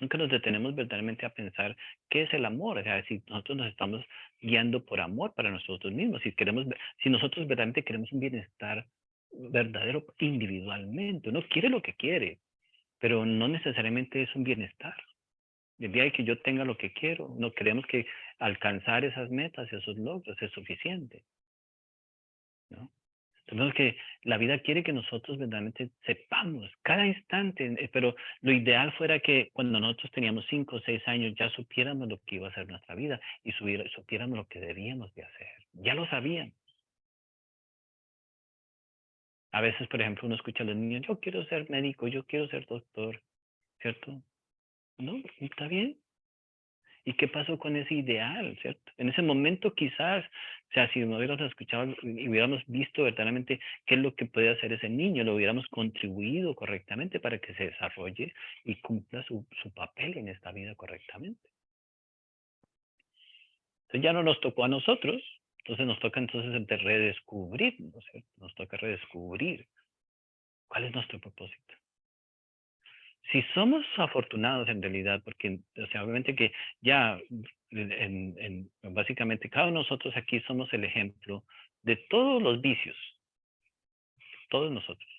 [SPEAKER 1] Nunca nos detenemos verdaderamente a pensar qué es el amor. O sea, si nosotros nos estamos guiando por amor para nosotros mismos, si nosotros verdaderamente queremos un bienestar verdadero individualmente, uno quiere lo que quiere, pero no necesariamente es un bienestar. El día de que yo tenga lo que quiero, no creemos que alcanzar esas metas, esos logros es suficiente, ¿no? Entonces que la vida quiere que nosotros verdaderamente sepamos cada instante, pero lo ideal fuera que cuando nosotros teníamos 5 o 6 años ya supiéramos lo que iba a ser nuestra vida y supiéramos lo que debíamos de hacer. Ya lo sabían. A veces, por ejemplo, uno escucha a los niños, yo quiero ser médico, yo quiero ser doctor, ¿cierto? No, está bien. ¿Y qué pasó con ese ideal, cierto? En ese momento quizás, o sea, si no hubiéramos escuchado y hubiéramos visto verdaderamente qué es lo que puede hacer ese niño, lo hubiéramos contribuido correctamente para que se desarrolle y cumpla su papel en esta vida correctamente. Entonces ya no nos tocó a nosotros, entonces nos toca entonces redescubrir, ¿no es cierto? Nos toca redescubrir cuál es nuestro propósito. Si somos afortunados en realidad, porque o sea, obviamente que ya básicamente cada uno de nosotros aquí somos el ejemplo de todos los vicios, todos nosotros.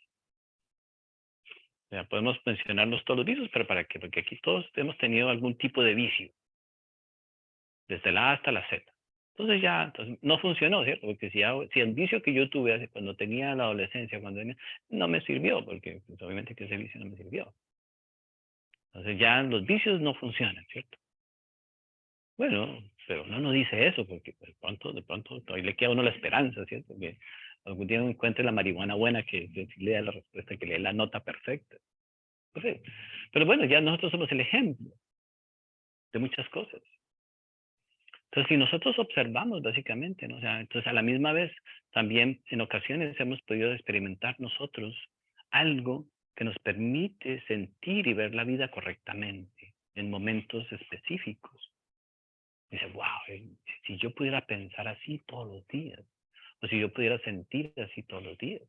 [SPEAKER 1] O sea, podemos mencionarnos todos los vicios, pero ¿para qué? Porque aquí todos hemos tenido algún tipo de vicio, desde la A hasta la Z. Entonces ya, entonces no funcionó, ¿cierto? Porque si el vicio que yo tuve cuando tenía la adolescencia, no me sirvió, porque pues, obviamente que ese vicio no me sirvió. Entonces ya los vicios no funcionan, ¿cierto? Bueno, pero uno no dice eso porque de pronto todavía le queda a uno la esperanza, ¿cierto? Que algún día uno encuentre la marihuana buena que le da la respuesta, que le dé la nota perfecta. Correcto. Pero bueno, ya nosotros somos el ejemplo de muchas cosas. Entonces, si nosotros observamos básicamente, ¿no? O sea, entonces a la misma vez también en ocasiones hemos podido experimentar nosotros algo que nos permite sentir y ver la vida correctamente en momentos específicos. Dice, wow, si yo pudiera pensar así todos los días, o si yo pudiera sentir así todos los días,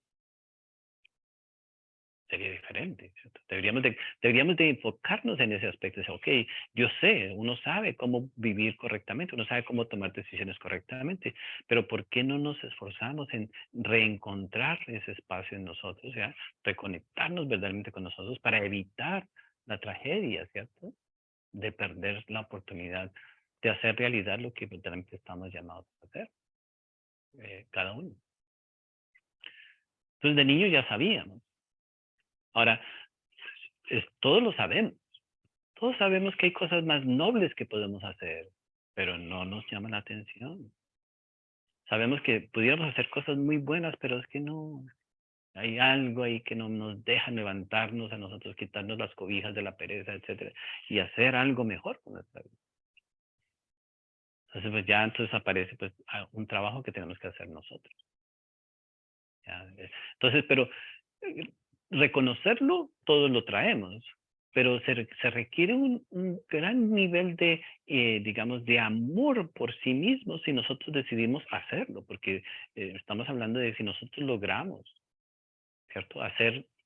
[SPEAKER 1] sería diferente, ¿cierto? Deberíamos de enfocarnos en ese aspecto. Decir, ok, yo sé, uno sabe cómo vivir correctamente, uno sabe cómo tomar decisiones correctamente, pero ¿por qué no nos esforzamos en reencontrar ese espacio en nosotros, ya? Reconectarnos verdaderamente con nosotros para evitar la tragedia, ¿cierto? De perder la oportunidad de hacer realidad lo que verdaderamente estamos llamados a hacer, cada uno. Entonces, de niño ya sabíamos. Ahora, todos lo sabemos. Todos sabemos que hay cosas más nobles que podemos hacer, pero no nos llama la atención. Sabemos que pudiéramos hacer cosas muy buenas, pero es que no. Hay algo ahí que no nos deja levantarnos a nosotros, quitarnos las cobijas de la pereza, etcétera, y hacer algo mejor con nuestra vida. Entonces, pues ya entonces aparece pues un trabajo que tenemos que hacer nosotros. ¿Ya? Entonces, pero reconocerlo, todos lo traemos. pero se requiere un gran nivel de, digamos, de amor por sí mismo si nosotros decidimos hacerlo, porque estamos hablando de si nosotros logramos, ¿cierto?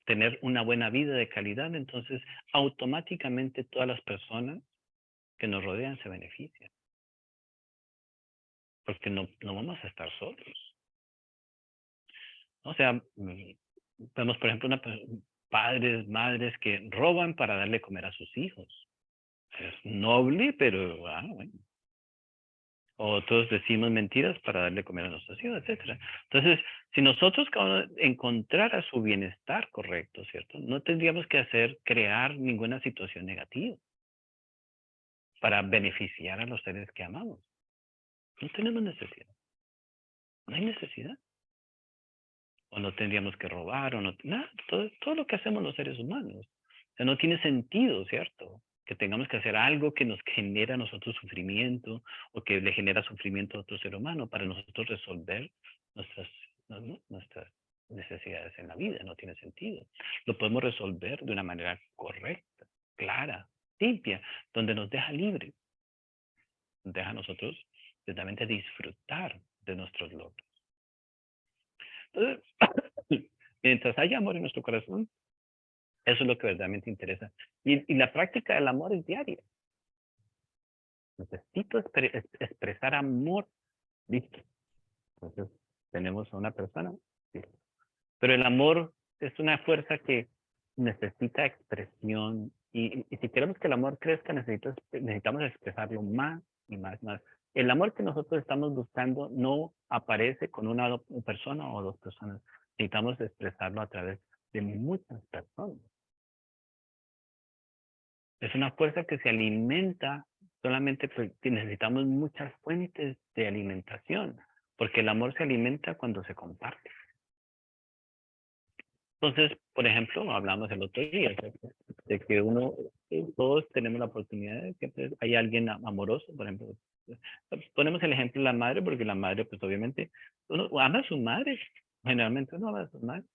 [SPEAKER 1] Tener una buena vida de calidad, entonces automáticamente todas las personas que nos rodean se benefician, porque no vamos a estar solos. O sea, vemos, por ejemplo, padres, madres que roban para darle comer a sus hijos. Es noble, pero bueno. O todos decimos mentiras para darle comer a nuestros hijos, etcétera. Entonces, si nosotros encontrara su bienestar correcto, ¿cierto? No tendríamos que crear ninguna situación negativa para beneficiar a los seres que amamos. No tenemos necesidad. No hay necesidad. O no tendríamos que robar, o no, nada, todo lo que hacemos los seres humanos. O sea, no tiene sentido, ¿cierto? Que tengamos que hacer algo que nos genera a nosotros sufrimiento o que le genera sufrimiento a otro ser humano para nosotros resolver nuestras, nuestras necesidades en la vida. No tiene sentido. Lo podemos resolver de una manera correcta, clara, limpia, donde nos deja libres. Nos deja a nosotros realmente disfrutar de nuestros logros. Entonces, mientras haya amor en nuestro corazón, eso es lo que verdaderamente interesa. Y la práctica del amor es diaria. Necesito expresar amor. Listo. Entonces, tenemos a una persona. Listo. Pero el amor es una fuerza que necesita expresión. Y si queremos que el amor crezca, necesitamos expresarlo más y más, más. El amor que nosotros estamos buscando no aparece con una persona o dos personas. Necesitamos expresarlo a través de muchas personas. Es una fuerza que se alimenta solamente porque necesitamos muchas fuentes de alimentación, porque el amor se alimenta cuando se comparte. Entonces, por ejemplo, hablamos el otro día de que todos tenemos la oportunidad de que pues, hay alguien amoroso, por ejemplo. Ponemos el ejemplo de la madre, porque la madre, pues obviamente, uno ama a su madre. Generalmente uno ama a su madre,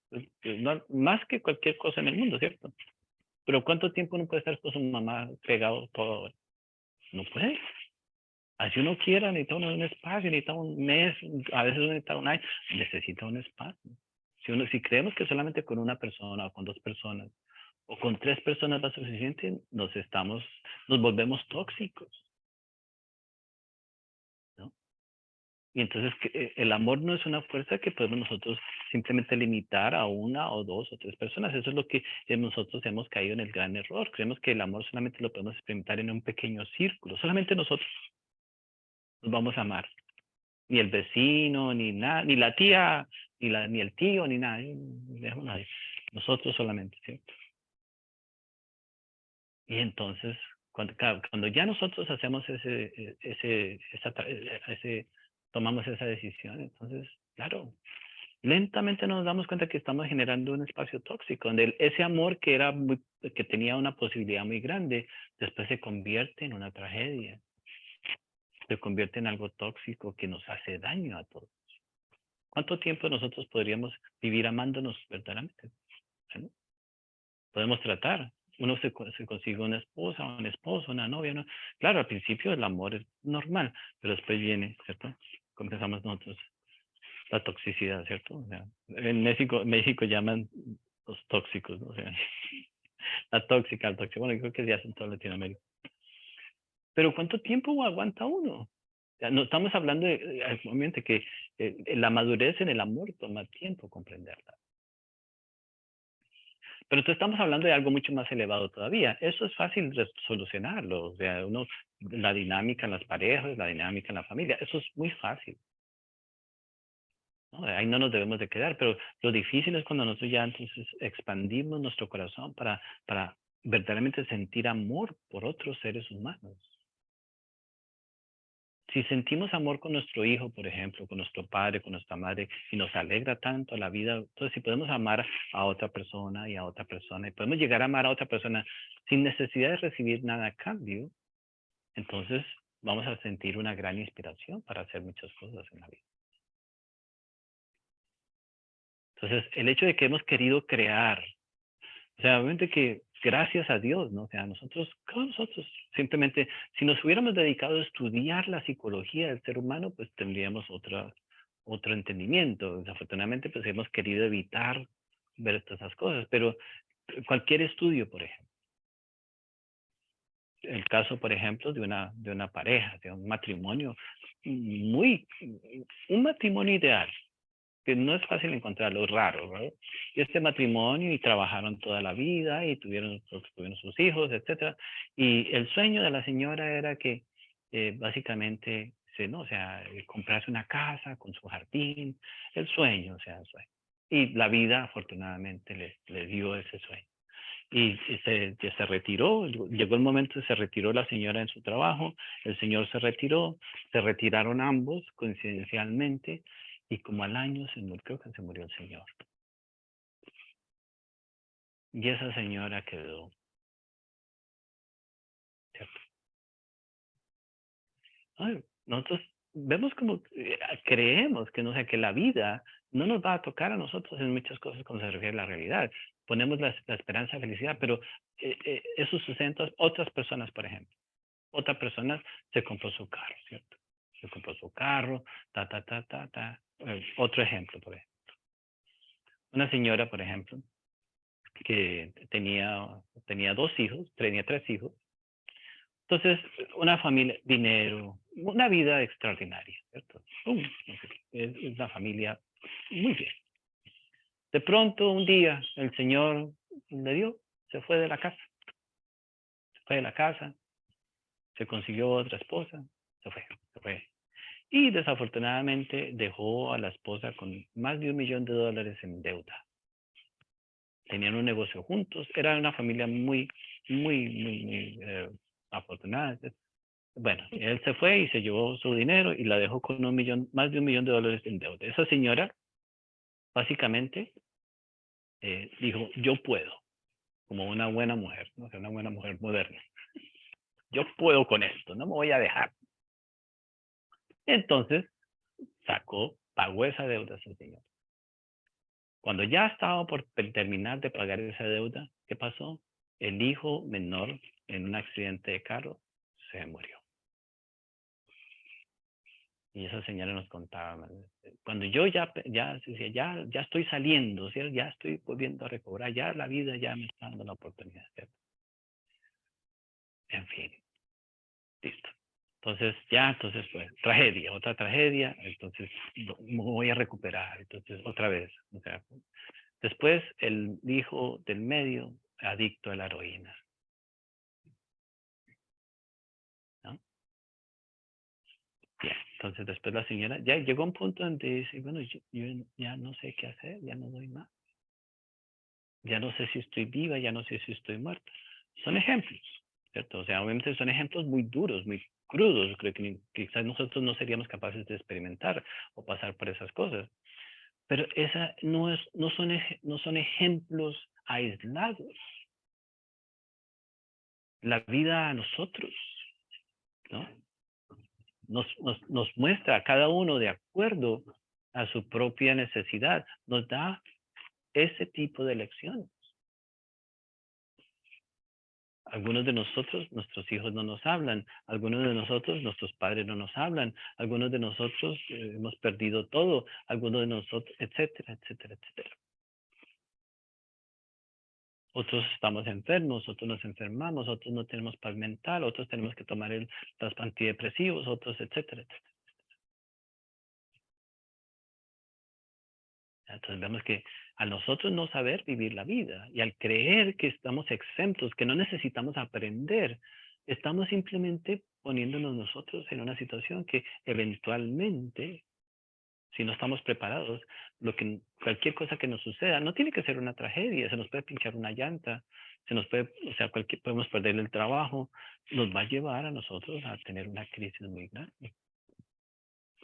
[SPEAKER 1] más que cualquier cosa en el mundo, ¿cierto? Pero ¿cuánto tiempo uno puede estar con su mamá pegado todo? No puede. Así uno quiera, necesita uno un espacio, necesita un mes, a veces uno necesita un año, necesita un espacio. Si creemos que solamente con una persona o con dos personas o con tres personas va suficiente, nos volvemos tóxicos, ¿no? Y entonces el amor no es una fuerza que podemos nosotros simplemente limitar a una o dos o tres personas. Eso es lo que nosotros hemos caído en el gran error. Creemos que el amor solamente lo podemos experimentar en un pequeño círculo. Solamente nosotros nos vamos a amar. Ni el vecino, ni nada, ni la tía, ni el tío, ni nadie. Nadie. Nosotros solamente, ¿cierto? Y entonces, cuando ya nosotros hacemos tomamos esa decisión, entonces, claro, lentamente nos damos cuenta que estamos generando un espacio tóxico, donde ese amor que tenía una posibilidad muy grande, después se convierte en una tragedia, se convierte en algo tóxico que nos hace daño a todos. ¿Cuánto tiempo nosotros podríamos vivir amándonos verdaderamente? ¿Sí? Podemos tratar. Uno se consigue una esposa, un esposo, una novia, ¿no? Claro, al principio el amor es normal, pero después viene, ¿cierto? Comenzamos nosotros la toxicidad, ¿cierto? O sea, en México llaman los tóxicos, ¿no? O sea, la tóxica, el tóxico. Bueno, yo creo que ya es en toda Latinoamérica. Pero ¿cuánto tiempo aguanta uno? Ya no estamos hablando obviamente que la madurez en el amor toma tiempo comprenderla. Pero entonces estamos hablando de algo mucho más elevado todavía. Eso es fácil de solucionarlo. O sea, la dinámica en las parejas, la dinámica en la familia, eso es muy fácil, ¿no? Ahí no nos debemos de quedar, pero lo difícil es cuando nosotros ya entonces expandimos nuestro corazón para verdaderamente sentir amor por otros seres humanos. Si sentimos amor con nuestro hijo, por ejemplo, con nuestro padre, con nuestra madre, y nos alegra tanto la vida, entonces si podemos amar a otra persona y a otra persona, y podemos llegar a amar a otra persona sin necesidad de recibir nada a cambio, entonces vamos a sentir una gran inspiración para hacer muchas cosas en la vida. Entonces, el hecho de que hemos querido crear, o sea, obviamente que gracias a Dios, ¿no? O sea, cada nosotros, simplemente, si nos hubiéramos dedicado a estudiar la psicología del ser humano, pues tendríamos otro entendimiento. Desafortunadamente, pues hemos querido evitar ver todas esas cosas, pero cualquier estudio, por ejemplo, el caso, por ejemplo, de una pareja, de un matrimonio, un matrimonio ideal, que no es fácil encontrarlo, raro, ¿verdad? Y este matrimonio y trabajaron toda la vida y tuvieron sus hijos, etcétera. Y el sueño de la señora era que básicamente, ¿no? O sea, comprarse una casa con su jardín, el sueño, o sea, el sueño. Y la vida afortunadamente le dio ese sueño. Y se retiró, llegó el momento, se retiró la señora en su trabajo, el señor se retiró, se retiraron ambos coincidencialmente y como al año creo que se murió el señor. Y esa señora quedó, ¿cierto? Ay, nosotros vemos como, creemos que, no sé, que la vida no nos va a tocar a nosotros en muchas cosas cuando se refiere a la realidad. Ponemos la esperanza, felicidad, pero eso sucede en otras personas, por ejemplo. Otra persona se compró su carro, ¿cierto? Se compró su carro, ta. Otro ejemplo, por ejemplo. Una señora, por ejemplo, que tenía 2 hijos, tenía 3 hijos. Entonces, una familia, dinero, una vida extraordinaria, ¿cierto? Es una familia muy bien. De pronto, un día, el señor se fue de la casa. Se fue de la casa, se consiguió otra esposa, se fue. Y desafortunadamente dejó a la esposa con más de $1,000,000 en deuda. Tenían un negocio juntos, era una familia muy afortunada. Bueno, él se fue y se llevó su dinero y la dejó con más de $1,000,000 en deuda. Esa señora básicamente dijo, yo puedo, como una buena mujer, ¿no? O sea, una buena mujer moderna. Yo puedo con esto, no me voy a dejar. Entonces pagó esa deuda ese señor. Cuando ya estaba por terminar de pagar esa deuda, ¿qué pasó? El hijo menor, en un accidente de carro, se murió. Y esa señora nos contaba, cuando yo ya estoy saliendo, ¿cierto? Ya estoy volviendo a recobrar, ya la vida ya me está dando la oportunidad, ¿cierto? En fin, listo. Entonces fue tragedia, otra tragedia, entonces me voy a recuperar, entonces otra vez, o sea, después el hijo del medio, adicto a la heroína, ¿no? Bien, entonces después la señora ya llegó a un punto donde dice, bueno, yo ya no sé qué hacer, ya no doy más. Ya no sé si estoy viva, ya no sé si estoy muerta. Son ejemplos, ¿cierto? O sea, obviamente son ejemplos muy duros, muy crudos. Creo que quizás nosotros no seríamos capaces de experimentar o pasar por esas cosas. Pero esa no son ejemplos aislados. La vida a nosotros, ¿no? Nos muestra a cada uno de acuerdo a su propia necesidad. Nos da ese tipo de lecciones. Algunos de nosotros, nuestros hijos no nos hablan. Algunos de nosotros, nuestros padres no nos hablan. Algunos de nosotros hemos perdido todo. Algunos de nosotros, etcétera, etcétera, etcétera. Otros estamos enfermos, otros nos enfermamos, otros no tenemos paz mental, otros tenemos que tomar los antidepresivos, otros, etcétera, etcétera. Entonces vemos que al nosotros no saber vivir la vida y al creer que estamos exentos, que no necesitamos aprender, estamos simplemente poniéndonos nosotros en una situación que eventualmente, si no estamos preparados, cualquier cosa que nos suceda, no tiene que ser una tragedia, se nos puede pinchar una llanta, o sea, podemos perder el trabajo, nos va a llevar a nosotros a tener una crisis muy grande.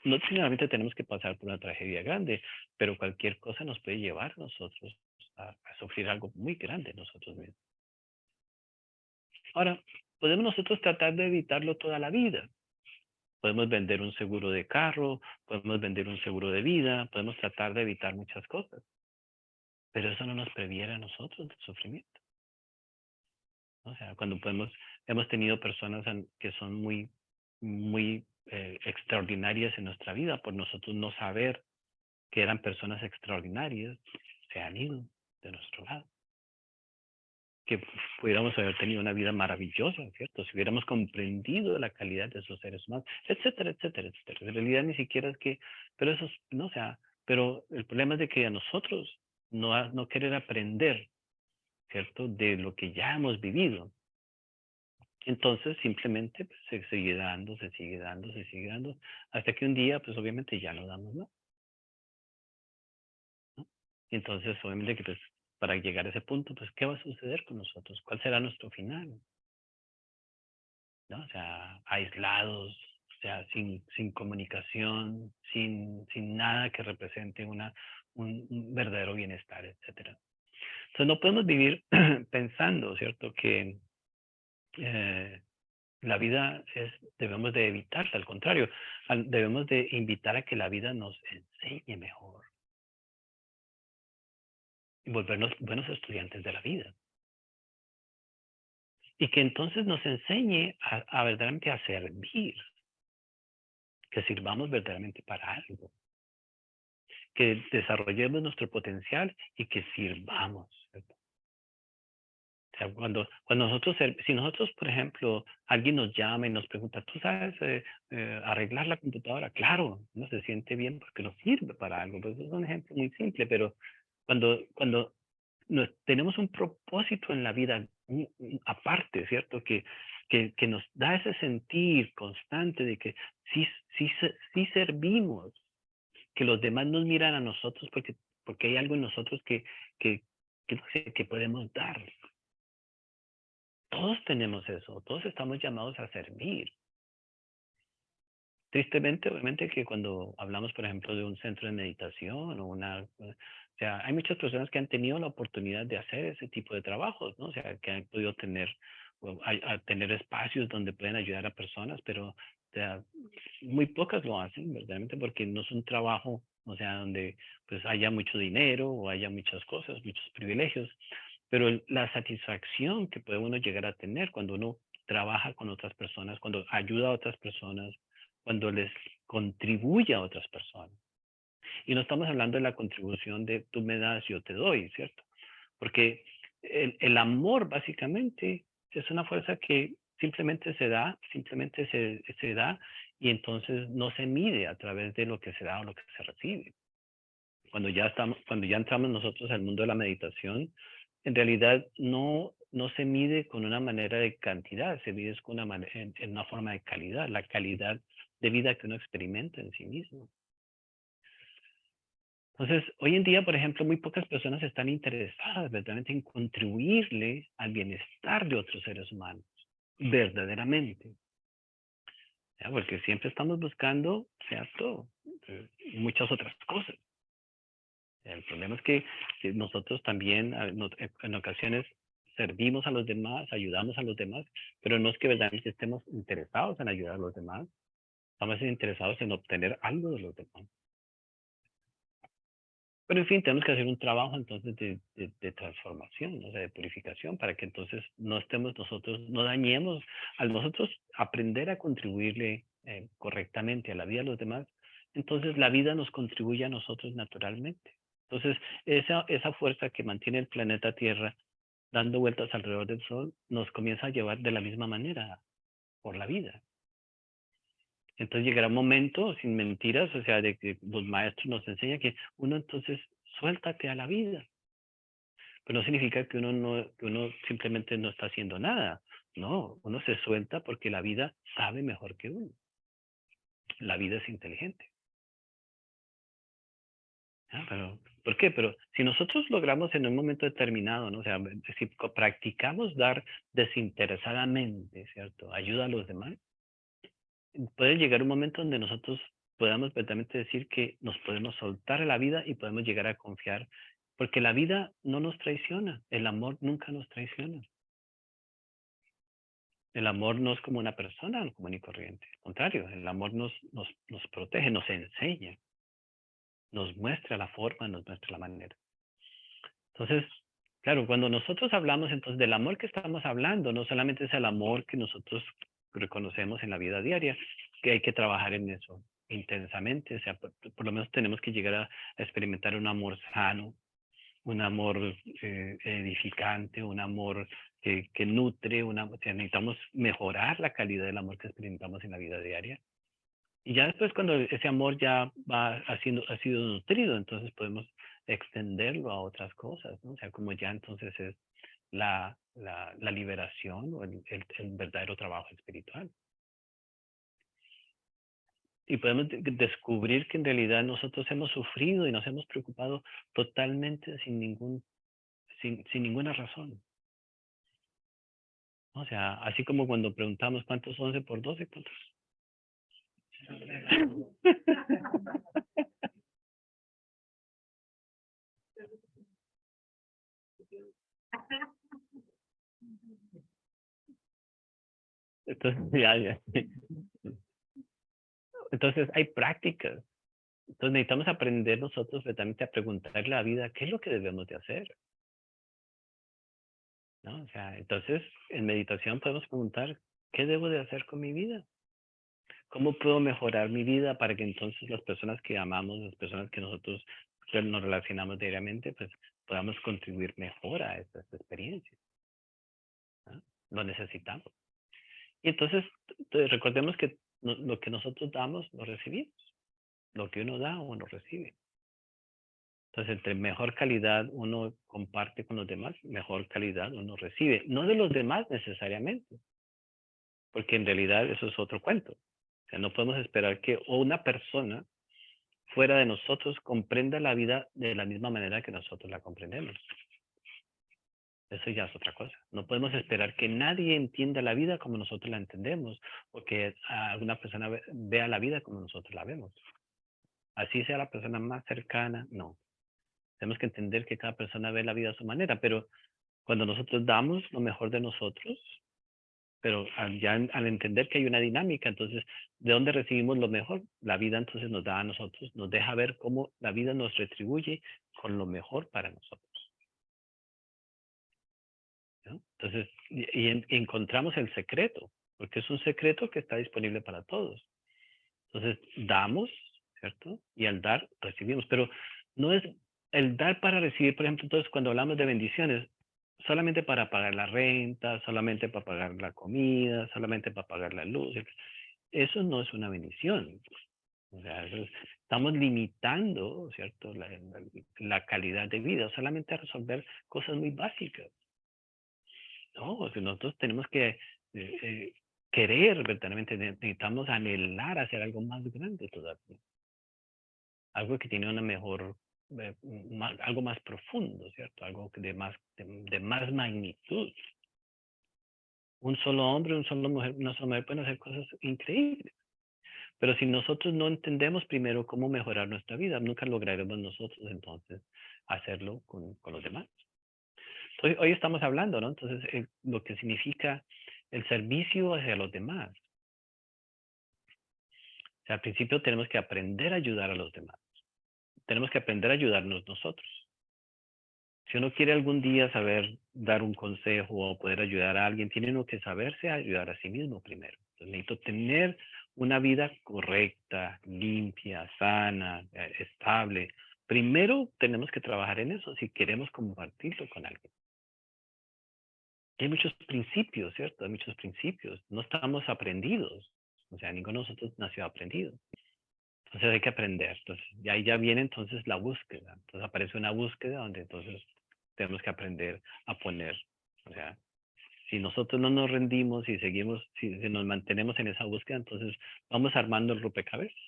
[SPEAKER 1] No necesariamente tenemos que pasar por una tragedia grande, pero cualquier cosa nos puede llevar a nosotros a sufrir algo muy grande nosotros mismos. Ahora, podemos nosotros tratar de evitarlo toda la vida. Podemos vender un seguro de carro, podemos vender un seguro de vida, podemos tratar de evitar muchas cosas, pero eso no nos previene a nosotros del sufrimiento. ¿no? O sea, cuando hemos tenido personas que son muy extraordinarias en nuestra vida, por nosotros no saber que eran personas extraordinarias, se han ido de nuestro lado. Que pudiéramos haber tenido una vida maravillosa, ¿cierto? Si hubiéramos comprendido la calidad de esos seres humanos, etcétera, etcétera, etcétera. En realidad ni siquiera es que, pero eso, no, o sea, pero el problema es de que a nosotros no querer aprender, ¿cierto? De lo que ya hemos vivido. Entonces simplemente pues, se sigue dando, se sigue dando, se sigue dando, hasta que un día, pues obviamente ya no damos más, ¿no? Y entonces obviamente que pues para llegar a ese punto, pues ¿qué va a suceder con nosotros? ¿Cuál será nuestro final? ¿No? O sea, aislados, o sea, sin comunicación, sin nada que represente un verdadero bienestar, etcétera. Entonces no podemos vivir pensando, ¿cierto? Que eh, la vida debemos de evitarla, al contrario, debemos de invitar a que la vida nos enseñe mejor y volvernos buenos estudiantes de la vida. Y que entonces nos enseñe a verdaderamente a servir, que sirvamos verdaderamente para algo, que desarrollemos nuestro potencial y que sirvamos, ¿cierto? O sea, cuando nosotros, si nosotros, por ejemplo, alguien nos llama y nos pregunta, ¿tú sabes arreglar la computadora? Claro, uno se siente bien porque nos sirve para algo. Pues es un ejemplo muy simple, pero cuando tenemos un propósito en la vida aparte, ¿cierto? Que nos da ese sentir constante de que sí servimos, que los demás nos miran a nosotros porque hay algo en nosotros que no sé, que podemos dar. Todos tenemos eso, todos estamos llamados a servir. Tristemente, obviamente que cuando hablamos, por ejemplo, de un centro de meditación o sea, hay muchas personas que han tenido la oportunidad de hacer ese tipo de trabajos, ¿no? O sea, que han podido tener, a tener espacios donde pueden ayudar a personas, pero o sea, muy pocas lo hacen, verdaderamente, porque no es un trabajo, o sea, donde pues haya mucho dinero o haya muchas cosas, muchos privilegios, pero la satisfacción que puede uno llegar a tener cuando uno trabaja con otras personas, cuando ayuda a otras personas, cuando les contribuye a otras personas. Y no estamos hablando de la contribución de tú me das, yo te doy, ¿cierto? Porque el amor básicamente es una fuerza que simplemente se da, simplemente se da y entonces no se mide a través de lo que se da o lo que se recibe. Cuando ya entramos nosotros al mundo de la meditación, en realidad no se mide con una manera de cantidad, se mide con en una forma de calidad, la calidad de vida que uno experimenta en sí mismo. Entonces, hoy en día, por ejemplo, muy pocas personas están interesadas verdaderamente en contribuirle al bienestar de otros seres humanos, verdaderamente. ¿Ya? Porque siempre estamos buscando, ¿cierto? Muchas otras cosas. El problema es que nosotros también en ocasiones servimos a los demás, ayudamos a los demás, pero no es que verdaderamente estemos interesados en ayudar a los demás, estamos interesados en obtener algo de los demás. Pero en fin, tenemos que hacer un trabajo entonces de transformación, ¿no? O sea, de purificación, para que entonces no estemos nosotros, no dañemos, al nosotros aprender a contribuirle correctamente a la vida de los demás, entonces la vida nos contribuye a nosotros naturalmente. Entonces, esa fuerza que mantiene el planeta Tierra dando vueltas alrededor del Sol nos comienza a llevar de la misma manera por la vida. Entonces llegará un momento, sin mentiras, o sea, de que los maestros nos enseñan que uno entonces suéltate a la vida. Pero no significa que uno simplemente no está haciendo nada. No, uno se suelta porque la vida sabe mejor que uno. La vida es inteligente. Ah, pero, ¿por qué? Pero si nosotros logramos en un momento determinado, ¿no? O sea, si practicamos dar desinteresadamente, ¿cierto? Ayuda a los demás, puede llegar un momento donde nosotros podamos verdaderamente decir que nos podemos soltar a la vida y podemos llegar a confiar, porque la vida no nos traiciona, el amor nunca nos traiciona. El amor no es como una persona común y corriente, al contrario, el amor nos protege, nos enseña, nos muestra la forma, nos muestra la manera. Entonces, Claro, cuando nosotros hablamos entonces del amor que estamos hablando, no solamente es el amor que nosotros reconocemos en la vida diaria, que hay que trabajar en eso intensamente, o sea, por lo menos tenemos que llegar a experimentar un amor sano, un amor edificante, un amor que nutre, o sea, necesitamos mejorar la calidad del amor que experimentamos en la vida diaria. Y ya después cuando ese amor ya ha sido nutrido, entonces podemos extenderlo a otras cosas, ¿no? O sea, como ya entonces es la liberación o el verdadero trabajo espiritual. Y podemos descubrir que en realidad nosotros hemos sufrido y nos hemos preocupado totalmente sin ninguna razón. O sea, así como cuando preguntamos cuántos 11 por 12, ¿cuántos? Entonces, ya. Entonces hay prácticas. Entonces necesitamos aprender nosotros realmente a preguntarle a la vida qué es lo que debemos de hacer, ¿no? O sea, entonces en meditación podemos preguntar qué debo de hacer con mi vida, cómo puedo mejorar mi vida para que entonces las personas que amamos, las personas que nosotros nos relacionamos diariamente, pues podamos contribuir mejor a estas experiencias, ¿no? Lo necesitamos. Y entonces recordemos que lo que nosotros damos, lo recibimos. Lo que uno da, uno recibe. Entonces, entre mejor calidad uno comparte con los demás, mejor calidad uno recibe. No de los demás necesariamente, porque en realidad eso es otro cuento. O sea, no podemos esperar que una persona fuera de nosotros comprenda la vida de la misma manera que nosotros la comprendemos. Eso ya es otra cosa. No podemos esperar que nadie entienda la vida como nosotros la entendemos, o que alguna persona vea la vida como nosotros la vemos. Así sea la persona más cercana, no. Tenemos que entender que cada persona ve la vida a su manera, pero cuando nosotros damos lo mejor de nosotros, pero al entender que hay una dinámica, entonces, ¿de dónde recibimos lo mejor? La vida entonces nos da a nosotros, nos deja ver cómo la vida nos retribuye con lo mejor para nosotros, ¿no? Entonces, encontramos el secreto, porque es un secreto que está disponible para todos. Entonces, damos, ¿cierto? Y al dar, recibimos. Pero no es el dar para recibir, por ejemplo, entonces cuando hablamos de bendiciones, solamente para pagar la renta, solamente para pagar la comida, solamente para pagar la luz. Eso no es una bendición. O sea, estamos limitando, ¿cierto? La calidad de vida, solamente a resolver cosas muy básicas. No, o sea, nosotros tenemos que querer verdaderamente, necesitamos anhelar hacer algo más grande todavía. Algo que tiene una mejor, algo más profundo, ¿cierto? Algo de más magnitud. Un solo hombre, una sola mujer pueden hacer cosas increíbles. Pero si nosotros no entendemos primero cómo mejorar nuestra vida, nunca lograremos nosotros entonces hacerlo con los demás. Entonces, hoy estamos hablando, ¿no? Entonces, lo que significa el servicio hacia los demás. O sea, al principio tenemos que aprender a ayudar a los demás. Tenemos que aprender a ayudarnos nosotros. Si uno quiere algún día saber dar un consejo o poder ayudar a alguien, tiene uno que saberse ayudar a sí mismo primero. Entonces, necesito tener una vida correcta, limpia, sana, estable. Primero tenemos que trabajar en eso si queremos compartirlo con alguien. Hay muchos principios, ¿cierto? Hay muchos principios. No estamos aprendidos. O sea, ninguno de nosotros nació aprendido. Entonces hay que aprender. Entonces, y ahí ya viene entonces la búsqueda. Entonces aparece una búsqueda donde entonces tenemos que aprender a poner. O sea, si nosotros no nos rendimos y seguimos, si nos mantenemos en esa búsqueda, entonces vamos armando el rompecabezas.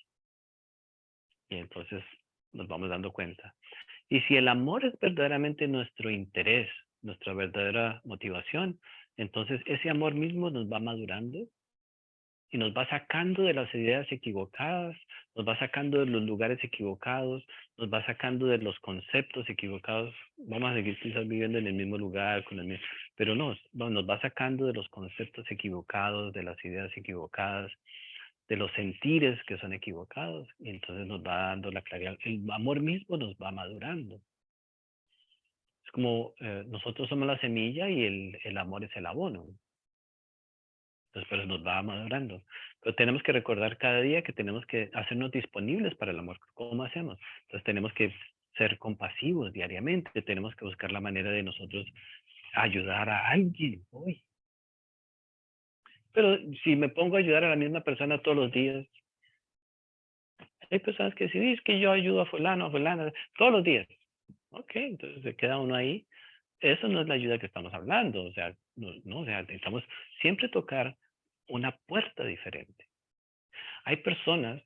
[SPEAKER 1] Y entonces nos vamos dando cuenta. Y si el amor es verdaderamente nuestro interés, nuestra verdadera motivación, entonces ese amor mismo nos va madurando y nos va sacando de las ideas equivocadas, nos va sacando de los lugares equivocados, nos va sacando de los conceptos equivocados. Vamos a seguir quizás viviendo en el mismo lugar, con el mismo, pero no, nos va sacando de los conceptos equivocados, de las ideas equivocadas, de los sentires que son equivocados, y entonces nos va dando la claridad. El amor mismo nos va madurando. como nosotros somos la semilla y el amor es el abono. Entonces, pero nos va madurando. Pero tenemos que recordar cada día que tenemos que hacernos disponibles para el amor. ¿Cómo hacemos? Entonces tenemos que ser compasivos diariamente. Tenemos que buscar la manera de nosotros ayudar a alguien hoy. Pero si me pongo a ayudar a la misma persona todos los días, hay personas que dicen, es que yo ayudo a fulana, todos los días. Ok, entonces se queda uno ahí. Eso no es la ayuda que estamos hablando. O sea, no, o sea, necesitamos siempre tocar una puerta diferente. Hay personas,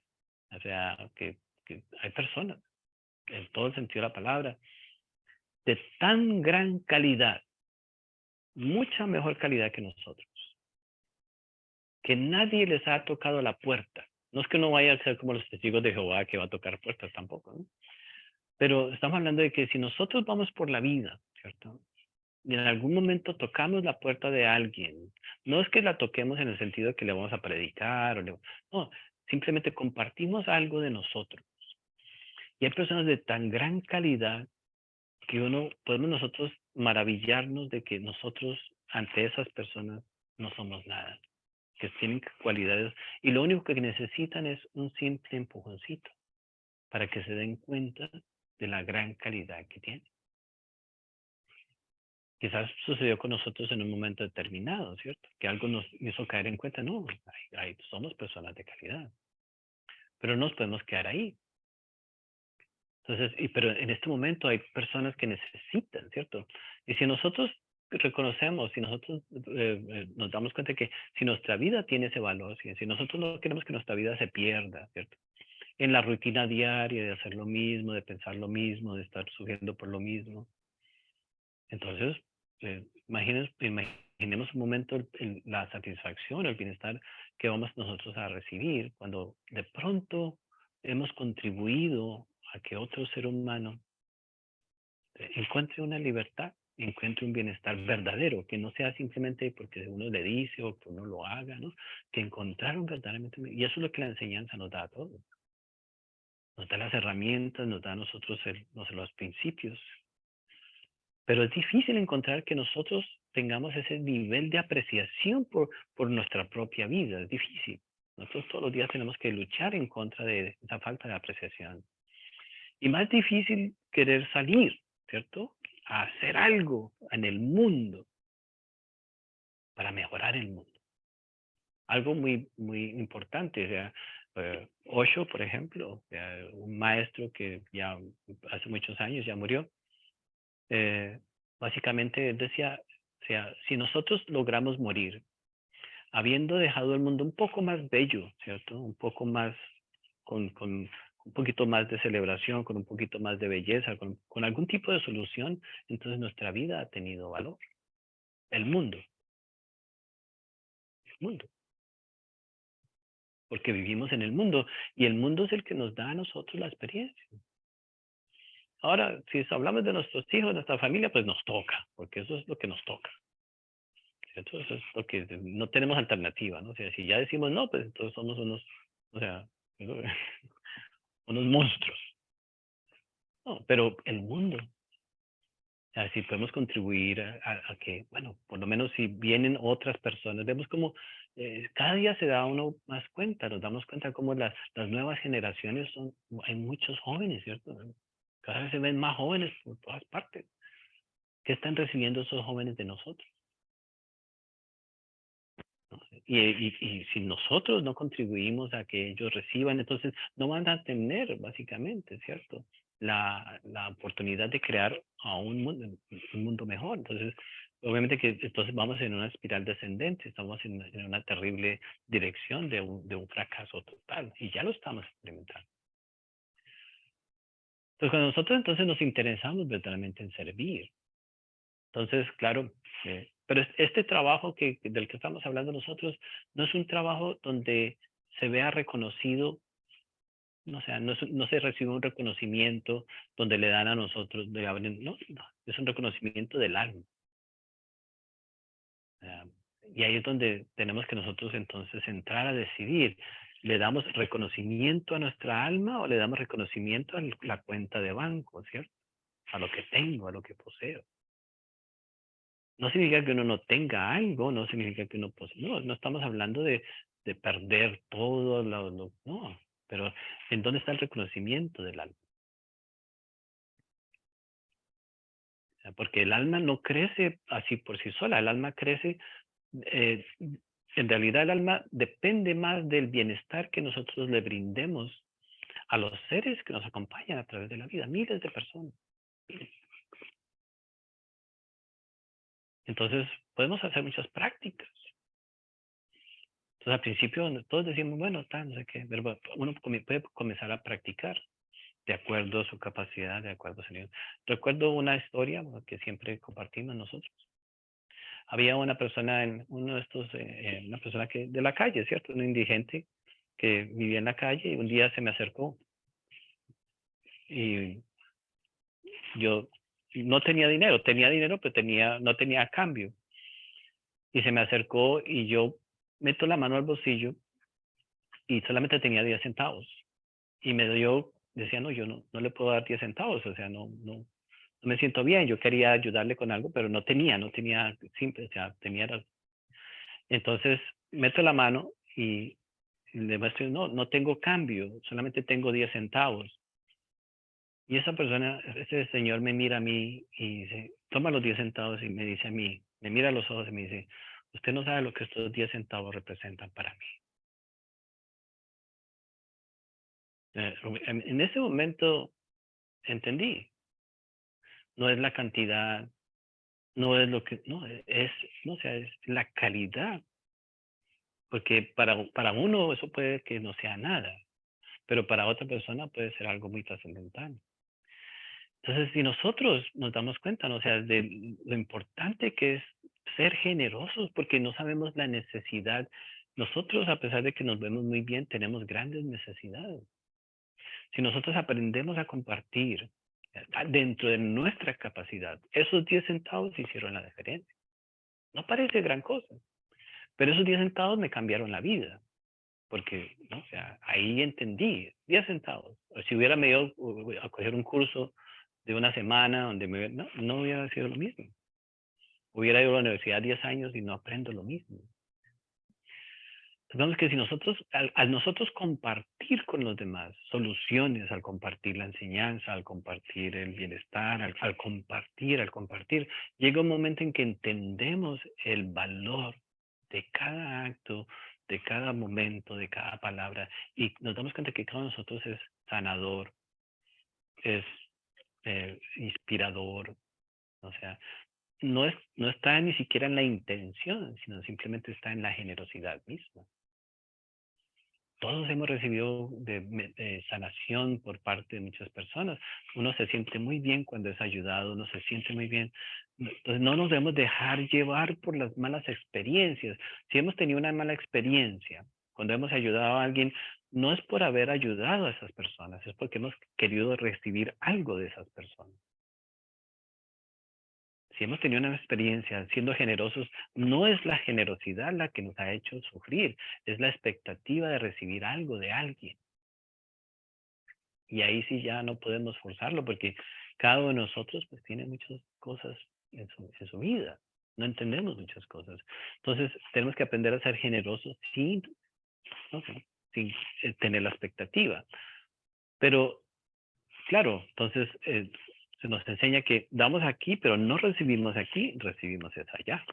[SPEAKER 1] o sea, que hay personas, en todo el sentido de la palabra, de tan gran calidad, mucha mejor calidad que nosotros, que nadie les ha tocado la puerta. No es que no vaya a ser como los testigos de Jehová que va a tocar puertas tampoco, ¿no? Pero estamos hablando de que si nosotros vamos por la vida, ¿cierto? Y en algún momento tocamos la puerta de alguien, no es que la toquemos en el sentido de que le vamos a predicar, no, simplemente compartimos algo de nosotros. Y hay personas de tan gran calidad que podemos nosotros maravillarnos de que nosotros ante esas personas no somos nada, que tienen cualidades y lo único que necesitan es un simple empujoncito para que se den cuenta de la gran calidad que tienen. Quizás sucedió con nosotros en un momento determinado, ¿cierto? Que algo nos hizo caer en cuenta, no, somos personas de calidad, pero no nos podemos quedar ahí. Entonces, pero en este momento hay personas que necesitan, ¿cierto? Y si nosotros reconocemos, si nosotros nos damos cuenta que si nuestra vida tiene ese valor, si nosotros no queremos que nuestra vida se pierda, ¿cierto? En la rutina diaria de hacer lo mismo, de pensar lo mismo, de estar sufriendo por lo mismo. Entonces, imaginemos un momento la satisfacción, el bienestar que vamos nosotros a recibir cuando de pronto hemos contribuido a que otro ser humano encuentre una libertad, encuentre un bienestar verdadero, que no sea simplemente porque uno le dice o que uno lo haga, ¿no? Que encontraron verdaderamente, y eso es lo que la enseñanza nos da a todos. Nos da las herramientas, nos da a nosotros los principios, pero es difícil encontrar que nosotros tengamos ese nivel de apreciación por nuestra propia vida, es difícil. Nosotros todos los días tenemos que luchar en contra de esa falta de apreciación. Y más difícil querer salir, ¿cierto? A hacer algo en el mundo para mejorar el mundo. Algo muy, muy importante. O sea, Osho, por ejemplo, un maestro que ya hace muchos años ya murió, básicamente él decía, o sea, si nosotros logramos morir, habiendo dejado el mundo un poco más bello, ¿cierto? Un poco más, con un poquito más de celebración, con un poquito más de belleza, con algún tipo de solución, entonces nuestra vida ha tenido valor. El mundo, el mundo. Porque vivimos en el mundo y el mundo es el que nos da a nosotros la experiencia. Ahora, si hablamos de nuestros hijos, de nuestra familia, pues nos toca, porque eso es lo que nos toca. ¿Cierto? Eso es lo que no tenemos alternativa, ¿no? O sea, si ya decimos no, pues entonces somos unos, o sea, unos monstruos. No, pero el mundo, o sea, si podemos contribuir a que, bueno, por lo menos si vienen otras personas, vemos como cada día se da uno más cuenta, nos damos cuenta como las nuevas generaciones hay muchos jóvenes, ¿cierto? Cada vez se ven más jóvenes por todas partes. ¿Qué están recibiendo esos jóvenes de nosotros? ¿No? Y si nosotros no contribuimos a que ellos reciban, entonces no van a tener, básicamente, ¿cierto? La oportunidad de crear a un mundo mejor. Entonces, obviamente que entonces vamos en una espiral descendente, estamos en una terrible dirección de un fracaso total, y ya lo estamos experimentando. Entonces, cuando nosotros entonces nos interesamos verdaderamente en servir, entonces, claro, pero este trabajo del que estamos hablando nosotros no es un trabajo donde se vea reconocido, no, o sea, no se recibe un reconocimiento donde le dan a nosotros, no, es un reconocimiento del alma. Y ahí es donde tenemos que nosotros entonces entrar a decidir, ¿le damos reconocimiento a nuestra alma o le damos reconocimiento a la cuenta de banco, ¿cierto? A lo que tengo, a lo que poseo. No significa que uno no tenga algo, no significa que uno, pues, no estamos hablando de perder todo, no, pero ¿en dónde está el reconocimiento del alma? O sea, porque el alma no crece así por sí sola, el alma crece, eh, en realidad el alma depende más del bienestar que nosotros le brindemos a los seres que nos acompañan a través de la vida, miles de personas. Entonces, podemos hacer muchas prácticas. Entonces, al principio todos decimos, bueno, tal, no sé qué, pero uno puede comenzar a practicar de acuerdo a su capacidad, de acuerdo a su nivel. Recuerdo una historia que siempre compartimos nosotros. Había una persona en uno de estos, una persona que de la calle, ¿cierto? Un indigente que vivía en la calle y un día se me acercó y yo no tenía dinero, pero no tenía cambio. Y se me acercó y yo meto la mano al bolsillo y solamente tenía 10 centavos. Y decía, no, yo no le puedo dar 10 centavos, o sea, no me siento bien, yo quería ayudarle con algo, pero no tenía, simple, o sea, entonces meto la mano y le muestro, no tengo cambio, solamente tengo 10 centavos. Y esa persona, ese señor me mira a mí y dice, toma los 10 centavos y me dice a mí, me mira a los ojos y me dice, usted no sabe lo que estos 10 centavos representan para mí. En ese momento entendí, no es la cantidad, no es lo que, no, no, o sea, es la calidad, porque para uno eso puede que no sea nada, pero para otra persona puede ser algo muy trascendental. Entonces, si nosotros nos damos cuenta, ¿no? O sea, de lo importante que es ser generosos, porque no sabemos la necesidad. Nosotros, a pesar de que nos vemos muy bien, tenemos grandes necesidades. Si nosotros aprendemos a compartir dentro de nuestra capacidad, esos 10 centavos hicieron la diferencia. No parece gran cosa, pero esos 10 centavos me cambiaron la vida, porque, ¿no? O sea, ahí entendí, 10 centavos. O si hubiera me ido a coger un curso de una semana donde no hubiera sido lo mismo. Hubiera ido a la universidad 10 años y no aprendo lo mismo. Entonces, que si nosotros, al nosotros compartir con los demás soluciones, al compartir la enseñanza, al compartir el bienestar, al compartir, llega un momento en que entendemos el valor de cada acto, de cada momento, de cada palabra, y nos damos cuenta que cada uno de nosotros es sanador, es inspirador, o sea, no está ni siquiera en la intención, sino simplemente está en la generosidad misma. Todos hemos recibido de sanación por parte de muchas personas. Uno se siente muy bien cuando es ayudado, uno se siente muy bien. Entonces no nos debemos dejar llevar por las malas experiencias. Si hemos tenido una mala experiencia, cuando hemos ayudado a alguien, no es por haber ayudado a esas personas, es porque hemos querido recibir algo de esas personas. Si hemos tenido una experiencia siendo generosos, no es la generosidad la que nos ha hecho sufrir, es la expectativa de recibir algo de alguien. Y ahí sí ya no podemos forzarlo porque cada uno de nosotros pues tiene muchas cosas en su vida. No entendemos muchas cosas. Entonces tenemos que aprender a ser generosos sin, no sé, sin tener la expectativa. Pero claro, entonces se nos enseña que damos aquí, pero no recibimos aquí, recibimos es allá.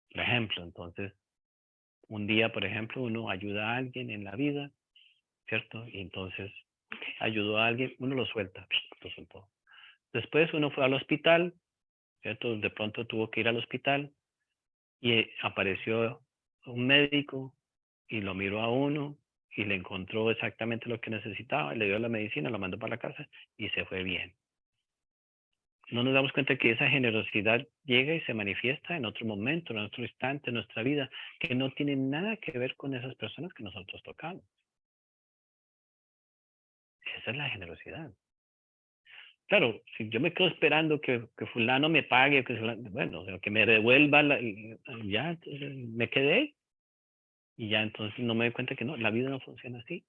[SPEAKER 1] Por ejemplo, entonces, un día, por ejemplo, uno ayuda a alguien en la vida, ¿cierto? Y entonces ayudó a alguien, uno lo suelta, lo soltó. Después uno fue al hospital, ¿cierto? De pronto tuvo que ir al hospital y apareció un médico y lo miró a uno y le encontró exactamente lo que necesitaba, le dio la medicina, lo mandó para la casa y se fue bien. No nos damos cuenta que esa generosidad llega y se manifiesta en otro momento, en otro instante en nuestra vida, que no tiene nada que ver con esas personas que nosotros tocamos. Esa es la generosidad. Claro, si yo me quedo esperando que fulano me pague, bueno, o sea, que me devuelva, ya, entonces me quedé y ya entonces no me doy cuenta que no, la vida no funciona así.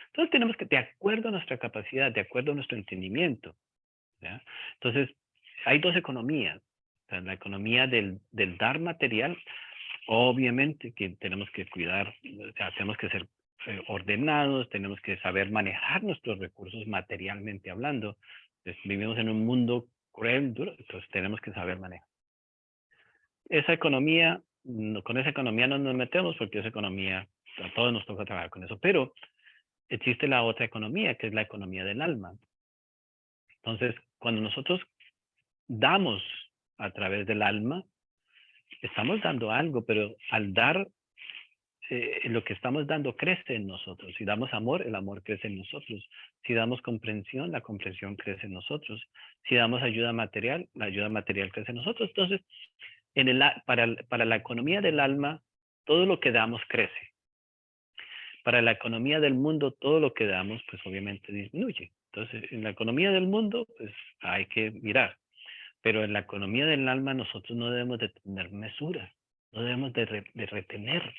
[SPEAKER 1] Entonces tenemos que, de acuerdo a nuestra capacidad, de acuerdo a nuestro entendimiento, ¿ya? Entonces, hay dos economías. O sea, la economía del dar material, obviamente que tenemos que cuidar, o sea, tenemos que ser ordenados, tenemos que saber manejar nuestros recursos materialmente hablando. Pues, vivimos en un mundo cruel, duro, entonces tenemos que saber manejar. Esa economía, con esa economía no nos metemos porque esa economía, a todos nos toca trabajar con eso, pero existe la otra economía, que es la economía del alma. Entonces, cuando nosotros damos a través del alma, estamos dando algo, pero al dar, lo que estamos dando crece en nosotros. Si damos amor, el amor crece en nosotros. Si damos comprensión, la comprensión crece en nosotros. Si damos ayuda material, la ayuda material crece en nosotros. Entonces, para la economía del alma, todo lo que damos crece. Para la economía del mundo, todo lo que damos, pues obviamente disminuye. Entonces, en la economía del mundo, pues hay que mirar. Pero en la economía del alma nosotros no debemos de tener mesura, no debemos de retener,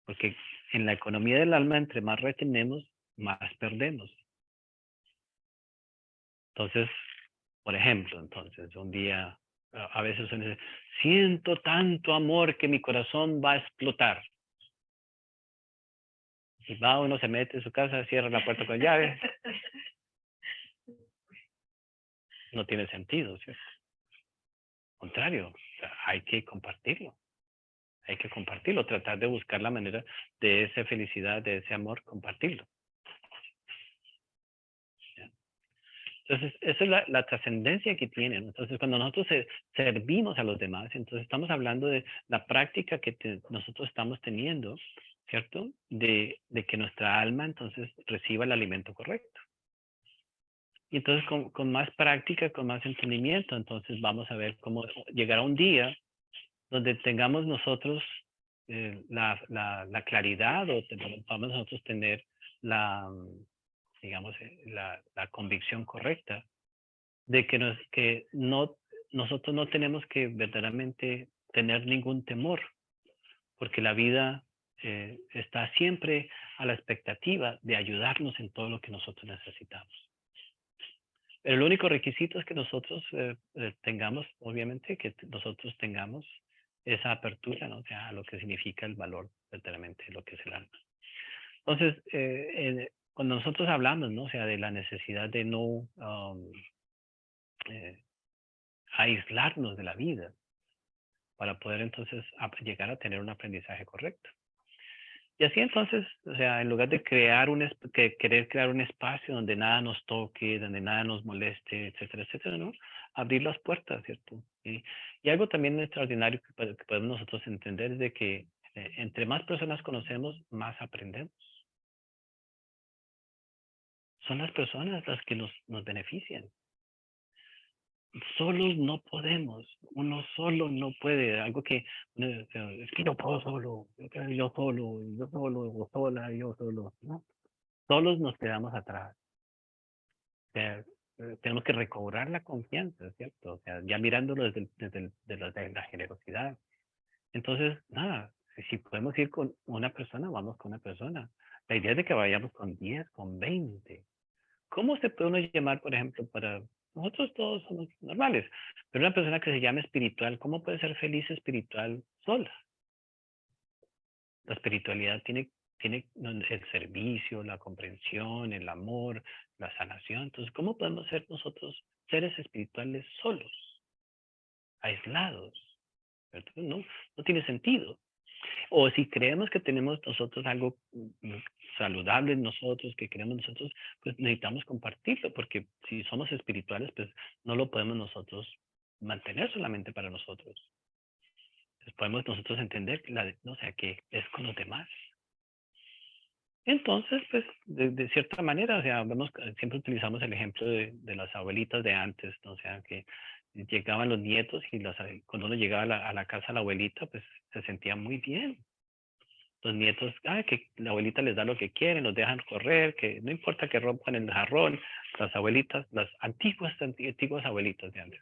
[SPEAKER 1] porque en la economía del alma entre más retenemos, más perdemos. Entonces, por ejemplo, entonces un día, a veces uno dice, siento tanto amor que mi corazón va a explotar. Y va uno, se mete en su casa, cierra la puerta con llave. No tiene sentido, ¿cierto? Al contrario, o sea, hay que compartirlo. Hay que compartirlo, tratar de buscar la manera de esa felicidad, de ese amor, compartirlo. ¿Ya? Entonces, esa es la trascendencia que tienen. Entonces, cuando nosotros servimos a los demás, entonces estamos hablando de la práctica que nosotros estamos teniendo, ¿cierto? De que nuestra alma entonces reciba el alimento correcto. Y entonces con más práctica, con más entendimiento, entonces vamos a ver cómo llegar a un día donde tengamos nosotros la claridad o vamos nosotros tener la, digamos, la convicción correcta de que nosotros no tenemos que verdaderamente tener ningún temor, porque la vida está siempre a la expectativa de ayudarnos en todo lo que nosotros necesitamos. Pero el único requisito es que nosotros tengamos, obviamente, que nosotros tengamos esa apertura, ¿no? O sea, lo que significa el valor verdaderamente, lo que es el alma. Entonces, cuando nosotros hablamos, ¿no? O sea, de la necesidad de no eh, aislarnos de la vida para poder entonces llegar a tener un aprendizaje correcto. Y así entonces, o sea, en lugar de querer crear un espacio donde nada nos toque, donde nada nos moleste, etcétera, etcétera, ¿no? Abrir las puertas, ¿cierto? Y algo también extraordinario que podemos nosotros entender es de que entre más personas conocemos, más aprendemos. Son las personas las que nos benefician. Solos no podemos, uno solo no puede, algo que es que yo puedo solo, yo solo, o sola, yo solo, ¿no? Solos nos quedamos atrás. O sea, tenemos que recobrar la confianza, ¿cierto? O sea, ya mirándolo desde la generosidad. Entonces, nada, si podemos ir con una persona, vamos con una persona. La idea es de que vayamos con 10, con 20. ¿Cómo se puede uno llamar, por ejemplo, para nosotros todos somos normales, pero una persona que se llama espiritual, ¿cómo puede ser feliz espiritual sola? La espiritualidad tiene el servicio, la comprensión, el amor, la sanación. Entonces, ¿cómo podemos ser nosotros seres espirituales solos, aislados? ¿Cierto? No, no tiene sentido. O si creemos que tenemos nosotros algo saludable en nosotros, que queremos nosotros, pues necesitamos compartirlo, porque si somos espirituales, pues no lo podemos nosotros mantener solamente para nosotros. Entonces podemos nosotros entender o sea, que es con los demás. Entonces, pues, de cierta manera, o sea, siempre utilizamos el ejemplo de las abuelitas de antes, ¿no? O sea, que llegaban los nietos y cuando uno llegaba a la casa de la abuelita, pues se sentía muy bien. Los nietos, que la abuelita les da lo que quieren, los dejan correr, que no importa que rompan el jarrón, las abuelitas, las antiguas abuelitas de antes.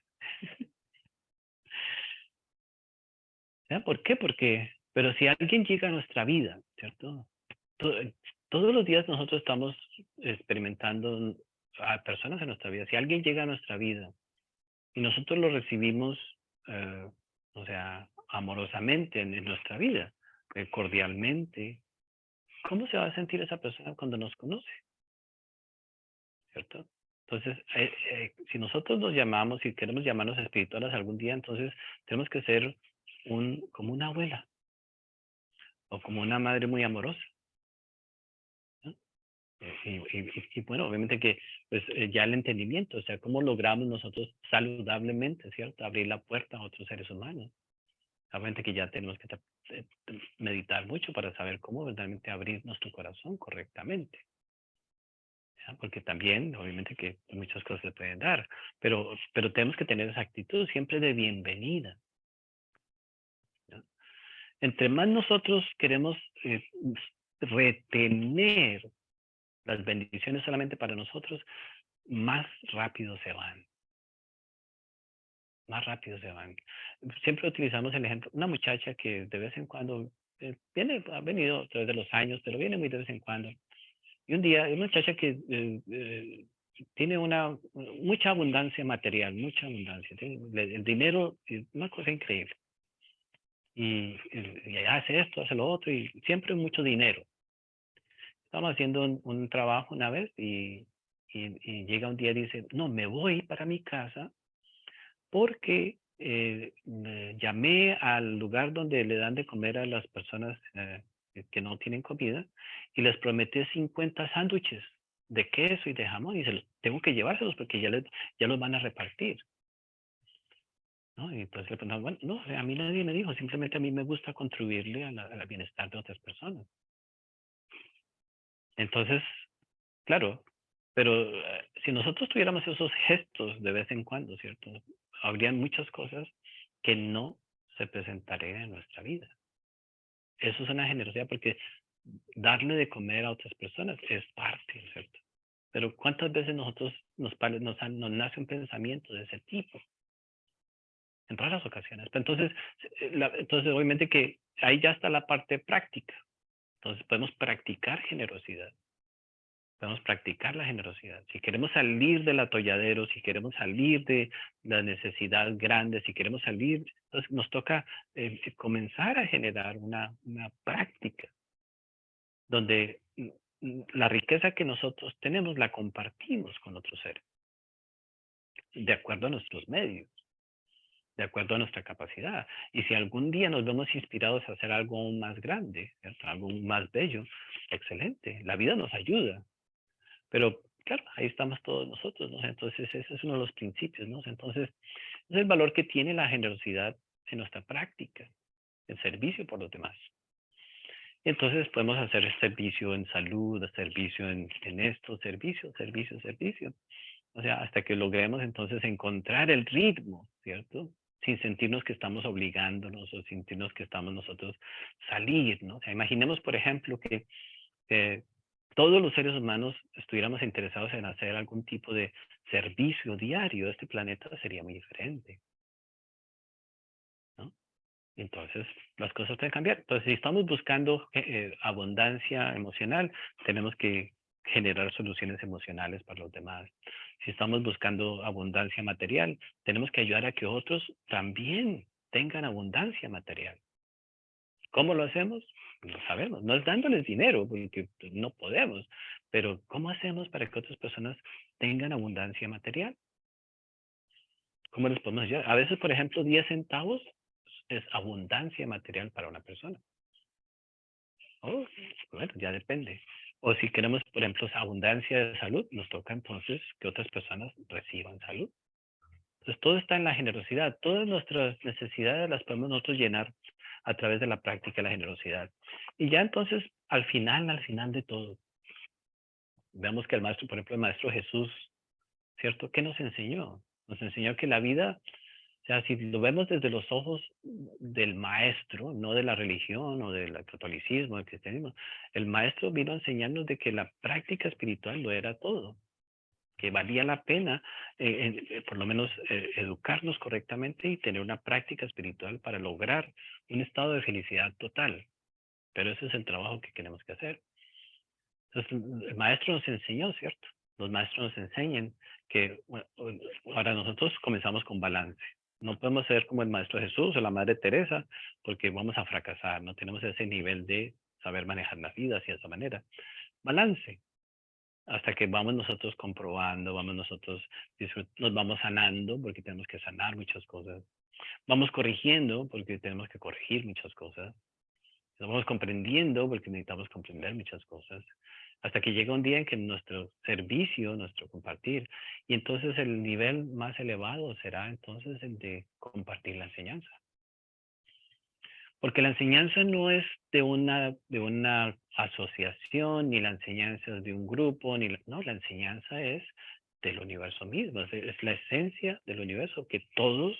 [SPEAKER 1] ¿Ya? ¿Por qué? Pero si alguien llega a nuestra vida, ¿cierto? Todos los días nosotros estamos experimentando a personas en nuestra vida. Si alguien llega a nuestra vida y nosotros lo recibimos, eh, o sea, amorosamente en nuestra vida, cordialmente, ¿cómo se va a sentir esa persona cuando nos conoce? ¿Cierto? Entonces, si nosotros nos llamamos y queremos llamarnos espirituales algún día, entonces tenemos que ser como una abuela o como una madre muy amorosa, ¿no? Y bueno, obviamente que pues ya el entendimiento, o sea, cómo logramos nosotros saludablemente, ¿cierto? Abrir la puerta a otros seres humanos. Obviamente que ya tenemos que eh, meditar mucho para saber cómo verdaderamente abrir nuestro corazón correctamente. ¿Ya? Porque también, obviamente que muchas cosas se pueden dar, pero tenemos que tener esa actitud siempre de bienvenida. ¿Ya? Entre más nosotros queremos retener las bendiciones solamente para nosotros, más rápido se van. Más rápido se van. Siempre utilizamos el ejemplo, una muchacha que de vez en cuando ha venido a través de los años, pero viene muy de vez en cuando. Y un día, una muchacha que tiene mucha abundancia material, mucha abundancia. El dinero es una cosa increíble. Y hace esto, hace lo otro, y siempre mucho dinero. Estamos haciendo un trabajo una vez y llega un día y dice, no, me voy para mi casa porque llamé al lugar donde le dan de comer a las personas que no tienen comida y les prometí 50 sándwiches de queso y de jamón y tengo que llevárselos porque ya los van a repartir. ¿No? Y pues le preguntaba, bueno, no, a mí nadie me dijo, simplemente a mí me gusta contribuirle al bienestar de otras personas. Entonces, claro, pero si nosotros tuviéramos esos gestos de vez en cuando, ¿cierto? Habrían muchas cosas que no se presentarían en nuestra vida. Eso es una generosidad porque darle de comer a otras personas es parte, ¿cierto? Pero ¿cuántas veces nos nace un pensamiento de ese tipo? En raras ocasiones. Pero entonces, obviamente que ahí ya está la parte práctica. Entonces, podemos practicar generosidad. Podemos practicar la generosidad. Si queremos salir del atolladero, si queremos salir de la necesidad grande, si queremos salir, entonces nos toca comenzar a generar una práctica donde la riqueza que nosotros tenemos la compartimos con otros seres, de acuerdo a nuestros medios, de acuerdo a nuestra capacidad. Y si algún día nos vemos inspirados a hacer algo aún más grande, ¿cierto? Algo aún más bello, excelente. La vida nos ayuda. Pero claro, ahí estamos todos nosotros, ¿no? Entonces ese es uno de los principios, ¿no? Entonces es el valor que tiene la generosidad en nuestra práctica, el servicio por los demás. Entonces podemos hacer servicio en salud, servicio en esto, servicio. O sea, hasta que logremos entonces encontrar el ritmo, ¿cierto? Sin sentirnos que estamos obligándonos o sentirnos que estamos nosotros salir, ¿no? O sea, imaginemos, por ejemplo, que eh, todos los seres humanos estuviéramos interesados en hacer algún tipo de servicio diario, este planeta sería muy diferente, ¿no? Entonces, las cosas pueden cambiar. Entonces, si estamos buscando abundancia emocional, tenemos que generar soluciones emocionales para los demás. Si estamos buscando abundancia material, tenemos que ayudar a que otros también tengan abundancia material. ¿Cómo lo hacemos? No sabemos. No es dándoles dinero, porque no podemos. Pero ¿cómo hacemos para que otras personas tengan abundancia material? ¿Cómo les podemos ayudar? A veces, por ejemplo, 10 centavos es abundancia material para una persona. Oh, bueno, ya depende. O si queremos, por ejemplo, abundancia de salud, nos toca entonces que otras personas reciban salud. Entonces, todo está en la generosidad. Todas nuestras necesidades las podemos nosotros llenar a través de la práctica de la generosidad. Y ya entonces, al final de todo, veamos que el maestro, por ejemplo, el maestro Jesús, ¿cierto? ¿Qué nos enseñó? Nos enseñó que la vida, o sea, si lo vemos desde los ojos del maestro, no de la religión o del catolicismo, del cristianismo, el maestro vino a enseñarnos de que la práctica espiritual lo era todo, que valía la pena, por lo menos, educarnos correctamente y tener una práctica espiritual para lograr un estado de felicidad total. Pero ese es el trabajo que tenemos que hacer. Entonces, el maestro nos enseñó, ¿cierto? los maestros nos enseñen que bueno, ahora nosotros comenzamos con balance. No podemos ser como el Maestro Jesús o la Madre Teresa porque vamos a fracasar. No tenemos ese nivel de saber manejar la vida de esa manera. Balance. Hasta que vamos nosotros comprobando, vamos nosotros, nos vamos sanando porque tenemos que sanar muchas cosas. Vamos corrigiendo porque tenemos que corregir muchas cosas. Nos vamos comprendiendo porque necesitamos comprender muchas cosas. Hasta que llega un día en que nuestro servicio, nuestro compartir, y entonces el nivel más elevado será entonces el de compartir la enseñanza. Porque la enseñanza no es de una asociación, ni la enseñanza es de un grupo, no, la enseñanza es del universo mismo, es la esencia del universo, que todos,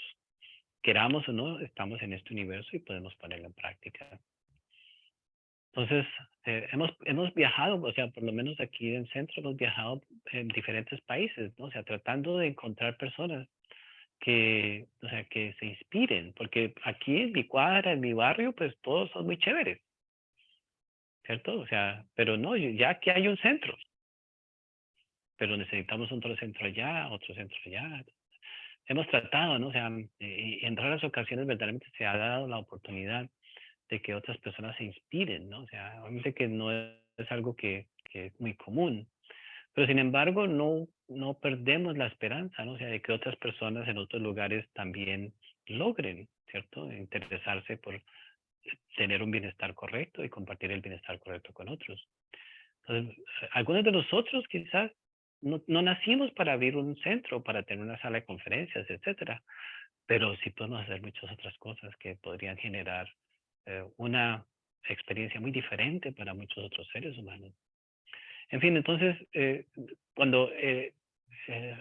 [SPEAKER 1] queramos o no, estamos en este universo y podemos ponerlo en práctica. Entonces, hemos viajado, o sea, por lo menos aquí en el centro hemos viajado en diferentes países, ¿no? O sea, tratando de encontrar personas que, o sea, que se inspiren, porque aquí en mi cuadra, en mi barrio, pues todos son muy chéveres, ¿cierto? O sea, pero no, ya aquí hay un centro, pero necesitamos otro centro allá, otro centro allá. Hemos tratado, ¿no? O sea, en raras ocasiones verdaderamente se ha dado la oportunidad de que otras personas se inspiren, ¿no? O sea, obviamente que no es algo que es muy común, pero sin embargo no perdemos la esperanza, ¿no? O sea, de que otras personas en otros lugares también logren, ¿cierto? Interesarse por tener un bienestar correcto y compartir el bienestar correcto con otros. Entonces, algunos de nosotros quizás no nacimos para abrir un centro, para tener una sala de conferencias, etcétera, pero sí podemos hacer muchas otras cosas que podrían generar una experiencia muy diferente para muchos otros seres humanos. En fin, entonces, cuando,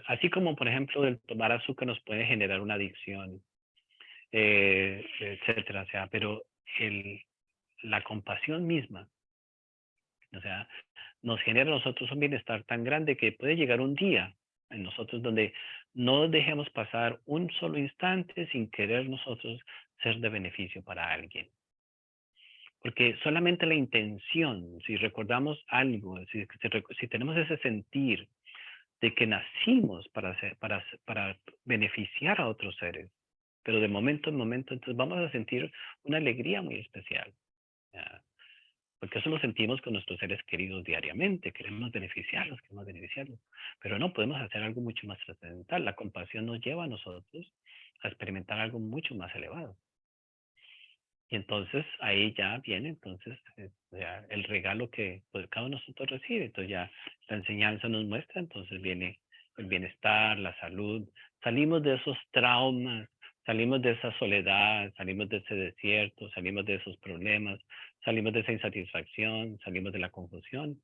[SPEAKER 1] así como por ejemplo el tomar azúcar nos puede generar una adicción, etcétera, o sea, pero la compasión misma, o sea, nos genera a nosotros un bienestar tan grande que puede llegar un día en nosotros donde no dejemos pasar un solo instante sin querer nosotros ser de beneficio para alguien. Porque solamente la intención, si recordamos algo, si tenemos ese sentir de que nacimos para beneficiar a otros seres, pero de momento en momento, entonces vamos a sentir una alegría muy especial. ¿Ya? Porque eso lo sentimos con nuestros seres queridos diariamente, queremos beneficiarlos, pero no podemos hacer algo mucho más trascendental. La compasión nos lleva a nosotros a experimentar algo mucho más elevado. Y entonces ahí ya viene entonces ya el regalo que pues, cada uno de nosotros recibe. Entonces ya la enseñanza nos muestra, entonces viene el bienestar, la salud. Salimos de esos traumas, salimos de esa soledad, salimos de ese desierto, salimos de esos problemas, salimos de esa insatisfacción, salimos de la confusión.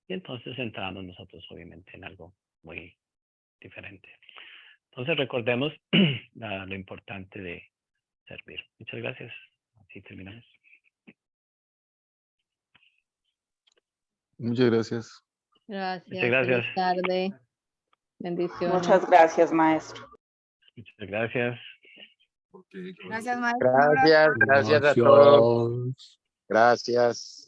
[SPEAKER 1] Y entonces entramos nosotros obviamente en algo muy diferente. Entonces recordemos lo importante de servir. Muchas gracias. Así terminamos.
[SPEAKER 2] Muchas gracias.
[SPEAKER 1] Muchas
[SPEAKER 3] Gracias.
[SPEAKER 1] gracias.
[SPEAKER 3] Feliz tarde. Bendiciones.
[SPEAKER 4] Muchas gracias, maestro.
[SPEAKER 1] Muchas gracias.
[SPEAKER 5] Gracias, maestro.
[SPEAKER 6] Gracias a todos. Gracias.